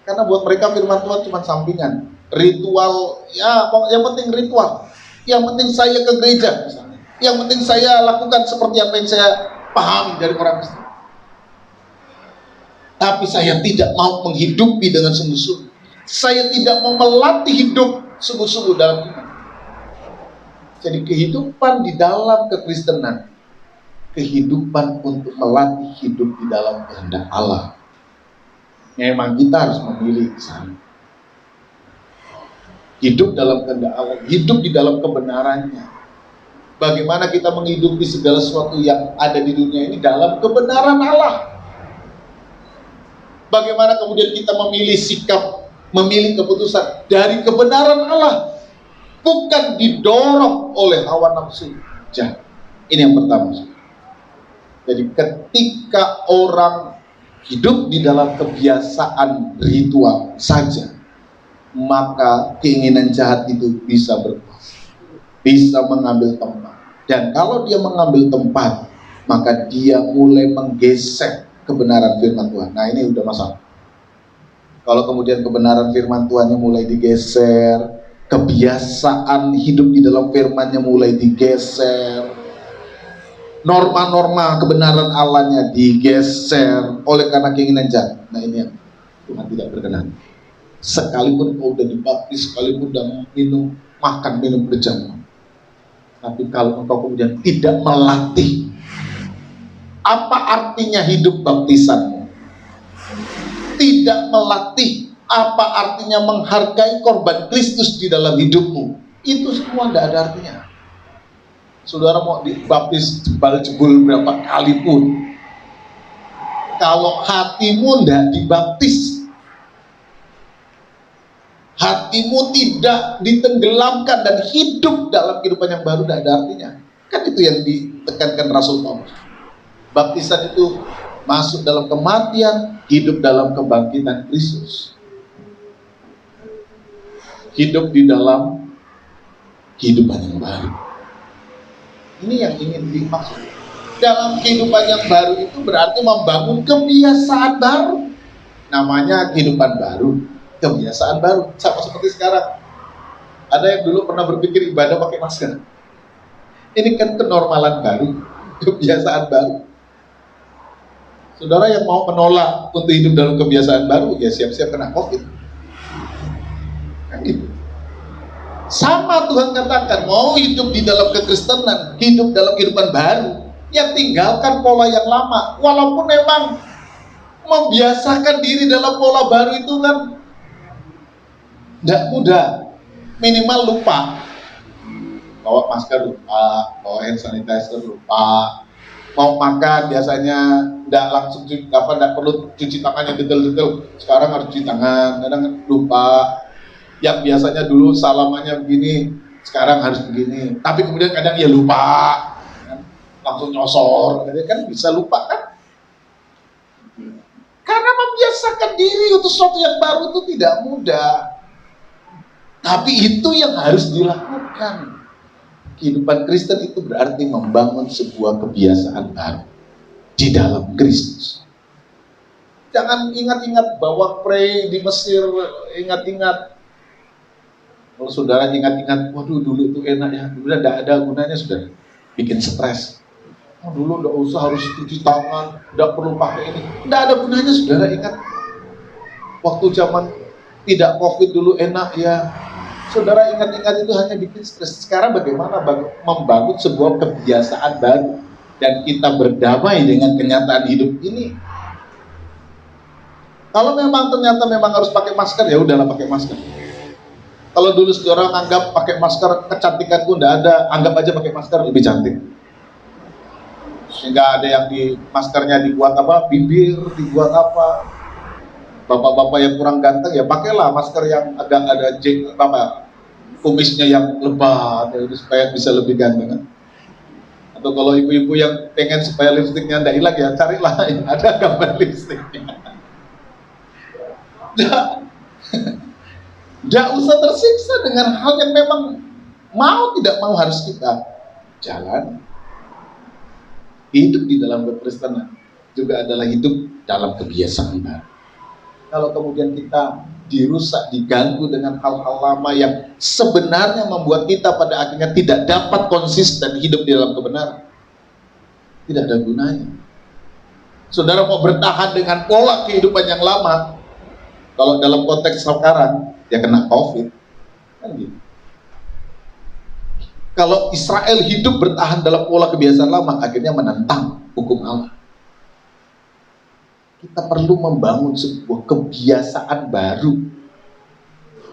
Karena buat mereka firman Tuhan cuma sampingan, ritual, ya yang penting ritual, yang penting saya ke gereja misalnya, yang penting saya lakukan seperti apa yang saya pahami dari orang Kristen. Tapi saya tidak mau menghidupi dengan sungguh-sungguh. Saya tidak mau melatih hidup sungguh-sungguh dalam iman. Jadi kehidupan di dalam kekristenan, kehidupan untuk melatih hidup di dalam kehendak Allah. Memang kita harus memilih ke sana. Hidup dalam kehendak Allah, hidup di dalam kebenarannya. Bagaimana kita menghidupi segala sesuatu yang ada di dunia ini dalam kebenaran Allah. Bagaimana kemudian kita memilih sikap, memilih keputusan dari kebenaran Allah, bukan didorong oleh hawa nafsu jahat. Ini yang pertama. Jadi ketika orang hidup di dalam kebiasaan ritual saja, maka keinginan jahat itu bisa berkuasa, bisa mengambil tempat. Dan kalau dia mengambil tempat, maka dia mulai menggesek kebenaran firman Tuhan. Nah, ini udah masalah. Kalau kemudian kebenaran firman Tuhannya mulai digeser, kebiasaan hidup di dalam firman-Nya mulai digeser, norma-norma kebenaran Allahnya digeser oleh karena keinginan jahat. Nah, ini yang Tuhan tidak berkenan. Sekalipun kau udah dibaptis, sekalipun udah minum berjam, tapi kalau engkau kemudian tidak melatih, apa artinya hidup baptisanmu? Tidak melatih, apa artinya menghargai korban Kristus di dalam hidupmu? Itu semua tidak ada artinya. Saudara mau dibaptis jebal-jebul berapa kali pun, kalau hatimu tidak dibaptis, hatimu tidak ditenggelamkan dan hidup dalam kehidupan yang baru, tidak ada artinya. Kan itu yang ditekankan Rasul Paulus. Baptisan itu masuk dalam kematian, hidup dalam kebangkitan Kristus. Hidup di dalam kehidupan yang baru. Ini yang ingin dimaksud. Dalam kehidupan yang baru itu berarti membangun kebiasaan baru. Namanya kehidupan baru, kebiasaan baru. Sama seperti sekarang. Ada yang dulu pernah berpikir ibadah pakai masker. Ini kan kenormalan baru, kebiasaan baru. Saudara yang mau menolak untuk hidup dalam kebiasaan baru, ya siap-siap kena COVID. Kan gitu. Sama Tuhan katakan, mau hidup di dalam kekristenan, hidup dalam kehidupan baru, ya tinggalkan pola yang lama. Walaupun memang membiasakan diri dalam pola baru itu kan tidak mudah. Minimal lupa, bawa masker lupa, bawa hand sanitizer lupa, mau makan biasanya tidak langsung tidak perlu cuci tangannya detail-detail, sekarang harus cuci tangan, kadang lupa. Yang biasanya dulu salamannya begini, sekarang harus begini. Tapi kemudian kadang ya lupa, langsung nyosor, kan bisa lupa kan? Karena membiasakan diri untuk sesuatu yang baru itu tidak mudah. Tapi itu yang harus dilakukan. Kehidupan Kristen itu berarti membangun sebuah kebiasaan baru di dalam Kristus. Jangan ingat-ingat bahwa pray di Mesir, ingat-ingat. Kalau saudara ingat-ingat, waduh dulu itu enak ya, udah tidak ada gunanya, sudah bikin stres. Oh, dulu tidak usah harus cuci tangan, tidak perlu pakai ini, tidak ada gunanya. Saudara ingat waktu zaman Tidak COVID dulu enak ya. Saudara ingat-ingat itu hanya bikin stres. Sekarang bagaimana membangun sebuah kebiasaan baru dan kita berdamai dengan kenyataan hidup ini. Kalau memang ternyata memang harus pakai masker, ya udahlah pakai masker. Kalau dulu saudara anggap pakai masker kecantikanku enggak ada, anggap aja pakai masker lebih cantik. Sehingga ada yang di maskernya dibuat apa, bibir dibuat apa. Bapak-bapak yang kurang ganteng ya pakailah masker yang agak ada kumisnya yang lebat ya, supaya bisa lebih ganteng. Atau kalau ibu-ibu yang pengen supaya lipstiknya enggak hilang ya carilah yang ada gambar lipstiknya. Tidak usah tersiksa dengan hal yang memang mau tidak mau harus kita jalan. Hidup di dalam kekristenan juga adalah hidup dalam kebiasaan baru. Kalau kemudian kita dirusak, diganggu dengan hal-hal lama yang sebenarnya membuat kita pada akhirnya tidak dapat konsisten hidup di dalam kebenaran, tidak ada gunanya. Saudara mau bertahan dengan pola kehidupan yang lama, kalau dalam konteks sekarang ya kena COVID kan gitu. Kalau Israel hidup bertahan dalam pola kebiasaan lama, akhirnya menentang hukum Allah. Kita perlu membangun sebuah kebiasaan baru.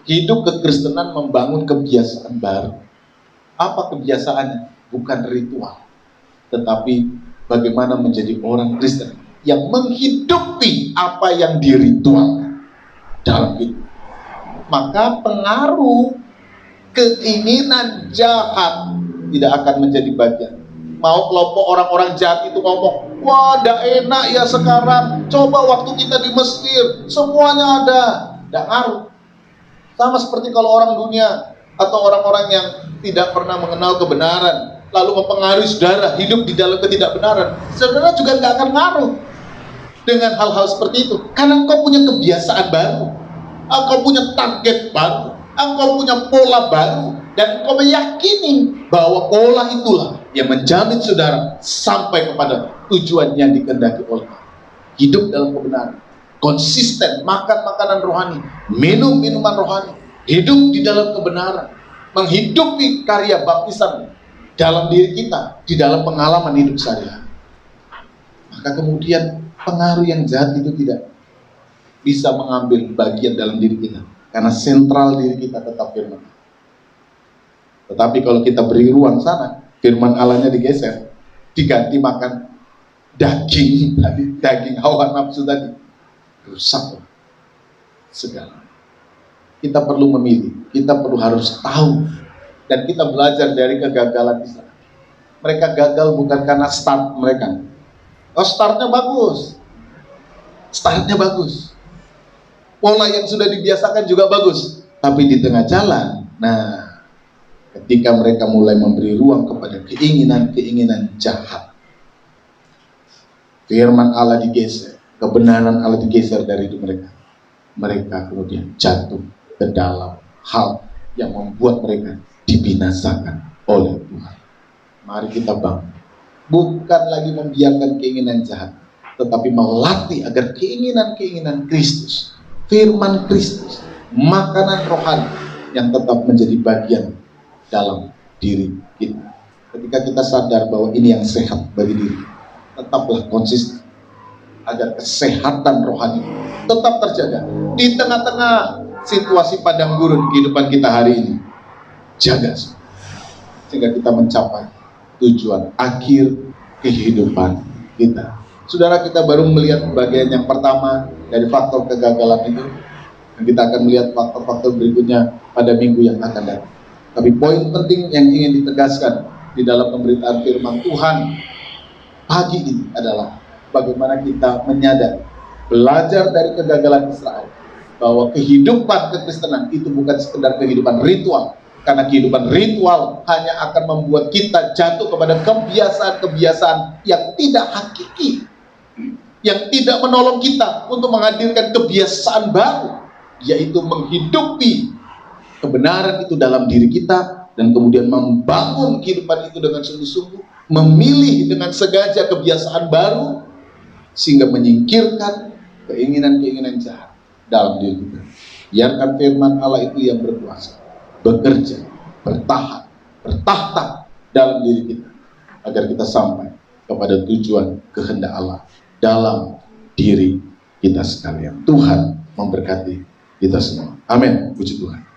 Hidup kekristenan membangun kebiasaan baru. Apa kebiasaannya? Bukan ritual, tetapi bagaimana menjadi orang Kristen yang menghidupi apa yang diritualkan dalam hidup. Maka pengaruh keinginan jahat tidak akan menjadi bagian. Mau kelompok orang-orang jahat itu ngomong, wah dah enak ya sekarang, coba waktu kita di Mesir semuanya ada, tidak ngaruh. Sama seperti kalau orang dunia atau orang-orang yang tidak pernah mengenal kebenaran lalu mempengaruhi saudara hidup di dalam ketidakbenaran, saudara juga tidak akan ngaruh dengan hal-hal seperti itu, karena engkau punya kebiasaan baru, engkau punya target baru, engkau punya pola baru, dan engkau meyakini bahwa pola itulah yang menjamin saudara sampai kepada tujuan yang dikehendaki oleh Allah. Hidup dalam kebenaran, konsisten, makan makanan rohani, minum minuman rohani, hidup di dalam kebenaran, menghidupi karya baptisan dalam diri kita, di dalam pengalaman hidup sehari-hari. Maka kemudian pengaruh yang jahat itu tidak bisa mengambil bagian dalam diri kita, karena sentral diri kita tetap firman. Tetapi kalau kita beri ruang sana, firman Allahnya digeser, diganti makan daging tadi, daging hawa nafsu tadi, rusak segala. Kita perlu memilih, kita perlu harus tahu, dan kita belajar dari kegagalan Israel. Mereka gagal bukan karena start mereka. Oh, startnya bagus, pola yang sudah dibiasakan juga bagus, tapi di tengah jalan, ketika mereka mulai memberi ruang kepada keinginan-keinginan jahat, firman Allah digeser, kebenaran Allah digeser dari hidup mereka. Mereka kemudian jatuh ke dalam hal yang membuat mereka dibinasakan oleh Tuhan. Mari kita bangun, bukan lagi membiarkan keinginan jahat, tetapi melatih agar keinginan-keinginan Kristus, firman Kristus, makanan rohani yang tetap menjadi bagian dalam diri kita. Ketika kita sadar bahwa ini yang sehat bagi diri, tetaplah konsisten agar kesehatan rohani tetap terjaga di tengah-tengah situasi padang gurun kehidupan kita hari ini. Jaga sehingga kita mencapai tujuan akhir kehidupan kita. Saudara, kita baru melihat bagian yang pertama dari faktor kegagalan itu, dan kita akan melihat faktor-faktor berikutnya pada minggu yang akan datang. Tapi poin penting yang ingin ditegaskan di dalam pemberitaan firman Tuhan pagi ini adalah bagaimana kita menyadari, belajar dari kegagalan Israel, bahwa kehidupan kekristenan itu bukan sekedar kehidupan ritual, karena kehidupan ritual hanya akan membuat kita jatuh kepada kebiasaan-kebiasaan yang tidak hakiki, yang tidak menolong kita untuk menghadirkan kebiasaan baru, yaitu menghidupi kebenaran itu dalam diri kita, dan kemudian membangun kehidupan itu dengan sungguh-sungguh, memilih dengan sengaja kebiasaan baru, sehingga menyingkirkan keinginan-keinginan jahat dalam diri kita. Biarkan firman Allah itu yang berkuasa, bekerja, bertahan, bertahta dalam diri kita, agar kita sampai kepada tujuan kehendak Allah dalam diri kita sekalian. Tuhan memberkati kita semua. Amin. Puji Tuhan.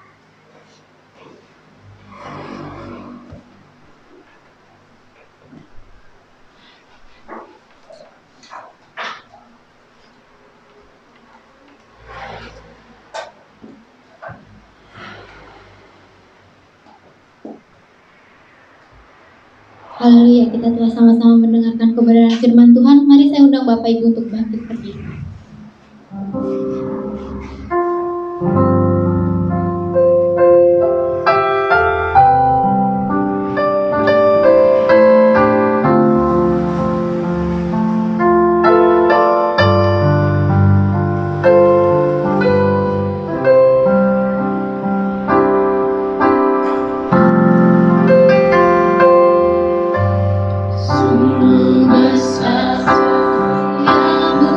Haleluya, kita telah sama-sama mendengarkan kebenaran firman Tuhan. Mari saya undang Bapak Ibu untuk bangkit berdiri. Sungguh besar setiamu,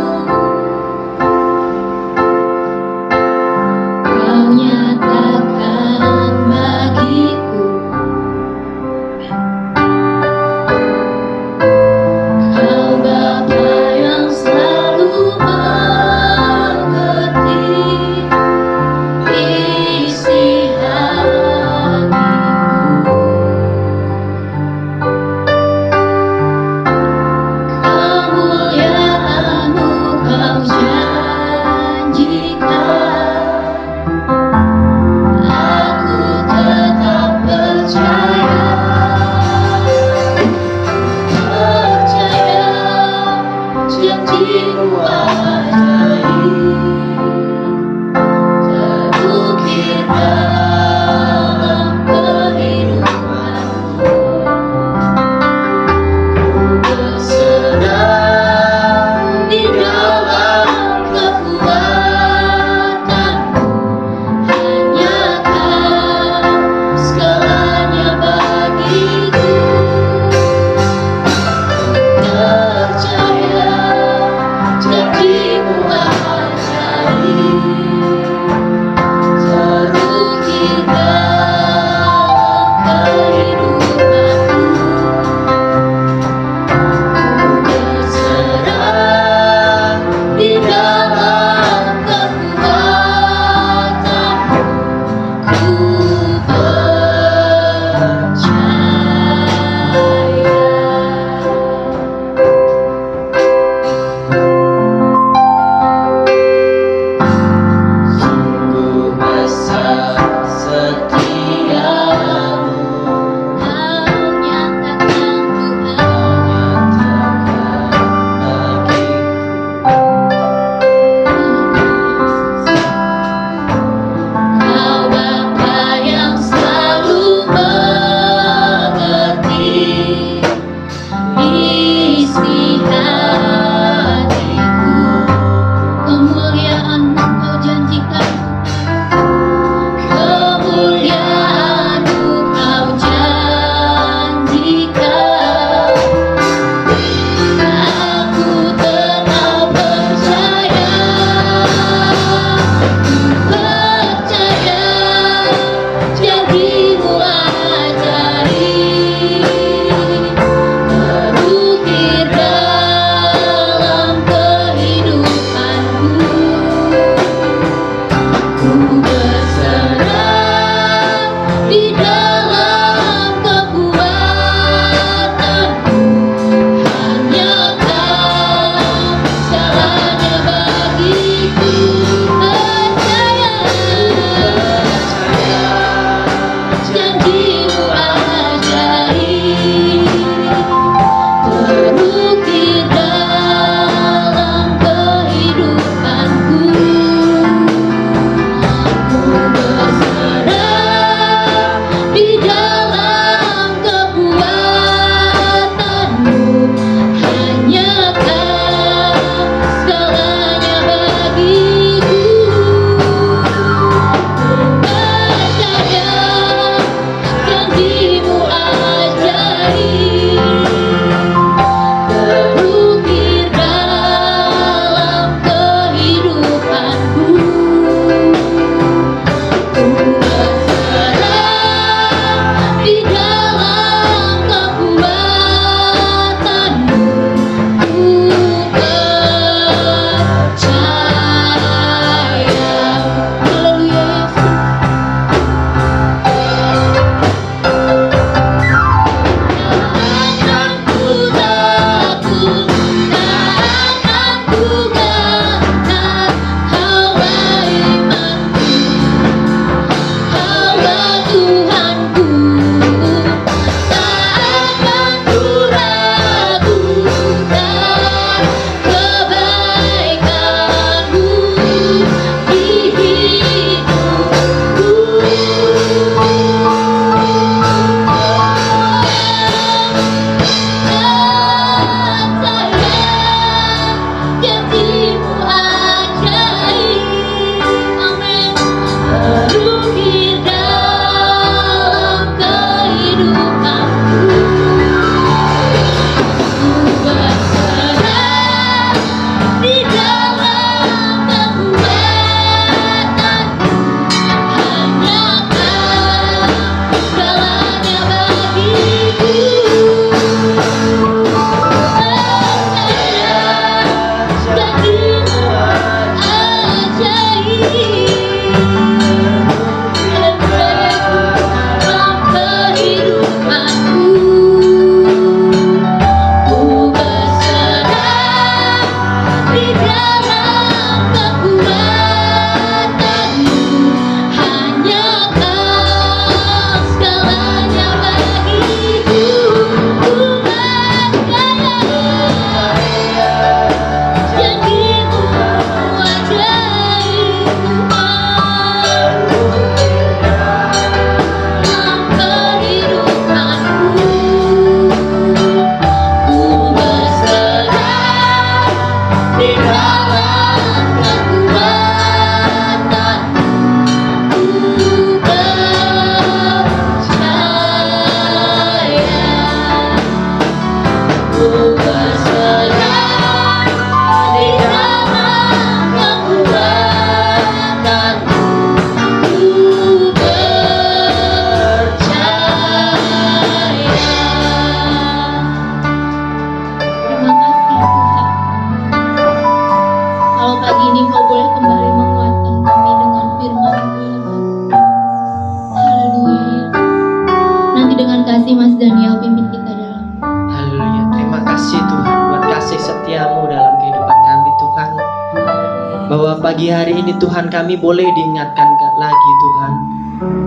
Pagi hari ini Tuhan, kami boleh diingatkan lagi Tuhan,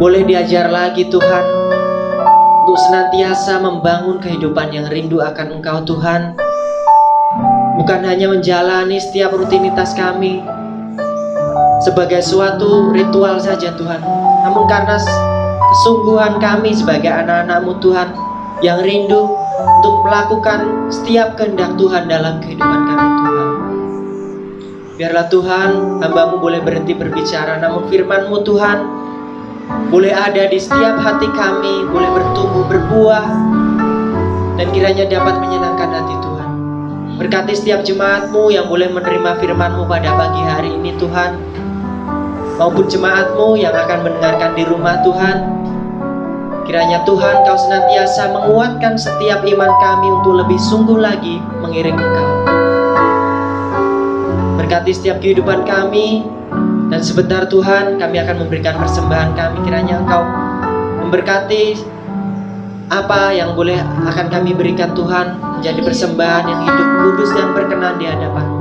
boleh diajar lagi Tuhan, untuk senantiasa membangun kehidupan yang rindu akan Engkau Tuhan. Bukan hanya menjalani setiap rutinitas kami sebagai suatu ritual saja Tuhan, namun karena kesungguhan kami sebagai anak-anak-Mu Tuhan yang rindu untuk melakukan setiap kehendak Tuhan dalam kehidupan kami Tuhan. Biarlah Tuhan, hamba-Mu boleh berhenti berbicara, namun firman-Mu Tuhan boleh ada di setiap hati kami, boleh bertumbuh, berbuah, dan kiranya dapat menyenangkan hati Tuhan. Berkati setiap jemaat-Mu yang boleh menerima firman-Mu pada pagi hari ini Tuhan, maupun jemaat-Mu yang akan mendengarkan di rumah Tuhan. Kiranya Tuhan, Kau senantiasa menguatkan setiap iman kami untuk lebih sungguh lagi mengiring Engkau. Berkati setiap kehidupan kami, dan sebentar Tuhan kami akan memberikan persembahan kami. Kiranya Engkau memberkati apa yang boleh akan kami berikan Tuhan, menjadi persembahan yang hidup, kudus, dan berkenan di hadapan-Mu.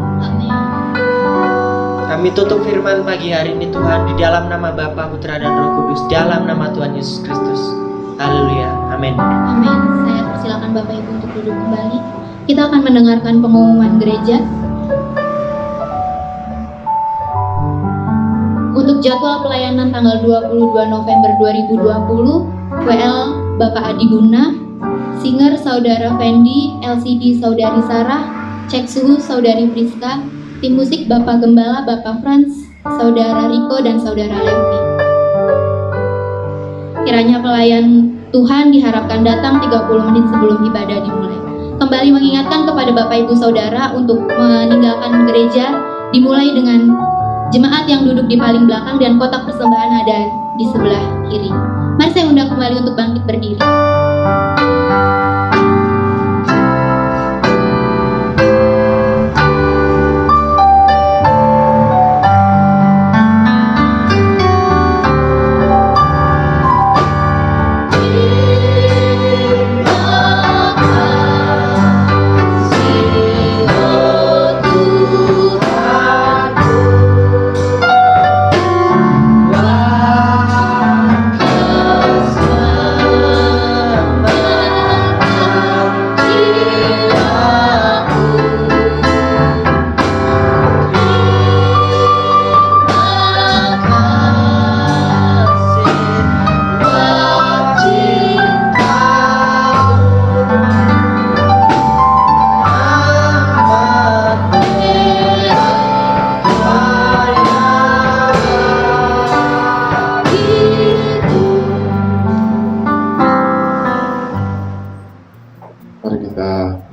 Kami tutup firman pagi hari ini Tuhan, di dalam nama Bapa, Putra, dan Roh Kudus, dalam nama Tuhan Yesus Kristus. Haleluya, amin. Amin. Saya persilakan Bapak Ibu untuk duduk kembali. Kita akan mendengarkan pengumuman gereja. Untuk jadwal pelayanan tanggal 22 November 2020, WL Bapak Adi Guna, Singer Saudara Fendi, LCD Saudari Sarah, Cek Suhu Saudari Priska, tim musik Bapak Gembala, Bapak Franz, Saudara Riko, dan Saudara Levi. Kiranya pelayan Tuhan diharapkan datang 30 menit sebelum ibadah dimulai. Kembali mengingatkan kepada Bapak Ibu Saudara untuk meninggalkan gereja dimulai dengan jemaat yang duduk di paling belakang dan kotak persembahan ada di sebelah kiri. Mari saya undang kembali untuk bangkit berdiri.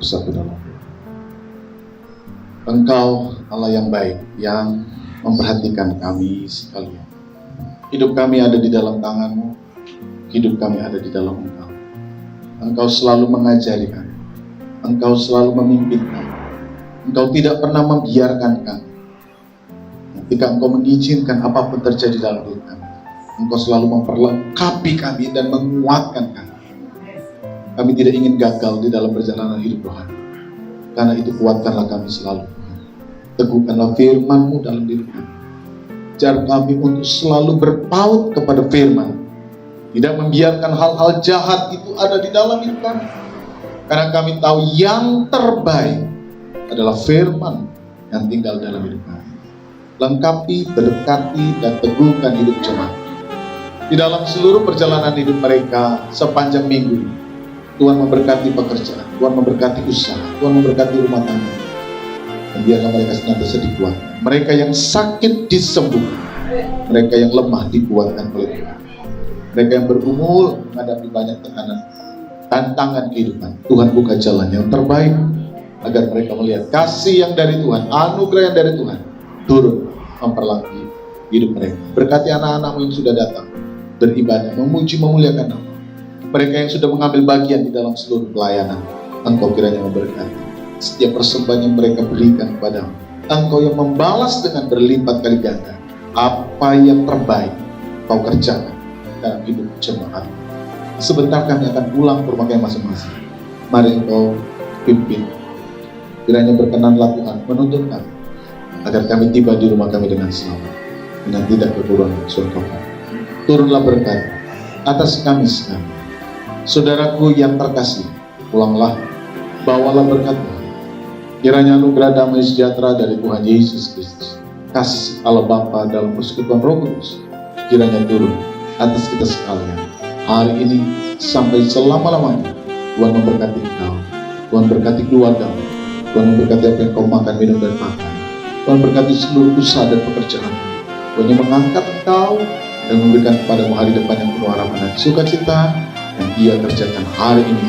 bersatu dalam Engkau Allah yang baik, yang memperhatikan kami sekalian. Hidup kami ada di dalam tangan-Mu, hidup kami ada di dalam Engkau. Engkau selalu mengajari kami, Engkau selalu memimpin kami, Engkau tidak pernah membiarkan kami. Ketika Engkau mengizinkan apapun terjadi dalam hidup kami, Engkau selalu memperlengkapi kami dan menguatkan kami. Kami tidak ingin gagal di dalam perjalanan hidup rohani. Karena itu kuatkanlah kami selalu. Teguhkanlah firman-Mu dalam diri kami. Ajar kami untuk selalu berpaut kepada firman. Tidak membiarkan hal-hal jahat itu ada di dalam hidup kami. Karena kami tahu yang terbaik adalah firman yang tinggal dalam hidup kami. Lengkapi, berkati, dan teguhkan hidup jemaat. Di dalam seluruh perjalanan hidup mereka sepanjang minggu ini, Tuhan memberkati pekerjaan, Tuhan memberkati usaha, Tuhan memberkati rumah tangga. Dan biarlah mereka senantiasa dikuatkan. Mereka yang sakit disembuhkan, mereka yang lemah dikuatkan oleh Tuhan. Mereka yang bergumul menghadapi banyak tekanan, tantangan kehidupan. Tuhan buka jalan yang terbaik agar mereka melihat kasih yang dari Tuhan, anugerah yang dari Tuhan turun memperlengkapi hidup mereka. Berkati anak-anakmu yang sudah datang beribadah, memuji, memuliakan nama. Mereka yang sudah mengambil bagian di dalam seluruh pelayanan, Engkau kiranya memberkati setiap persembahan yang mereka berikan kepadamu. Engkau yang membalas dengan berlipat kali ganda apa yang terbaik Kau kerjakan dalam hidup jemaat. Sebentar kami akan pulang ke rumah kami masing-masing. Mari Engkau pimpin. Kiranya berkenanlah Tuhan menuntun kami agar kami tiba di rumah kami dengan selamat, dengan tidak kekurangan surga. Turunlah berkat atas kami sekalian. Saudaraku yang terkasih, pulanglah, bawalah berkat Tuhan. Kiranya anugerah damai sejahtera dari Tuhan Yesus Kristus, kasih Allah Bapa dalam persekutuan Roh Kudus, kiranya turun atas kita sekalian hari ini sampai selama-lamanya. Tuhan memberkati engkau, Tuhan berkati keluargamu, Tuhan memberkati apa yang kau makan, minum, dan pakai. Tuhan berkati seluruh usaha dan pekerjaan. Tuhan yang mengangkat engkau dan memberikan kepadamu hari depan yang penuh harapan dan sukacita yang Dia kerjakan hari ini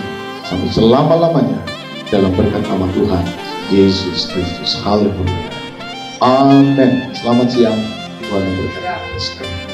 sampai selama-lamanya dalam berkat nama Tuhan Yesus Kristus. Haleluya. Amin. Selamat siang. Tuhan memberkati kita sekalian.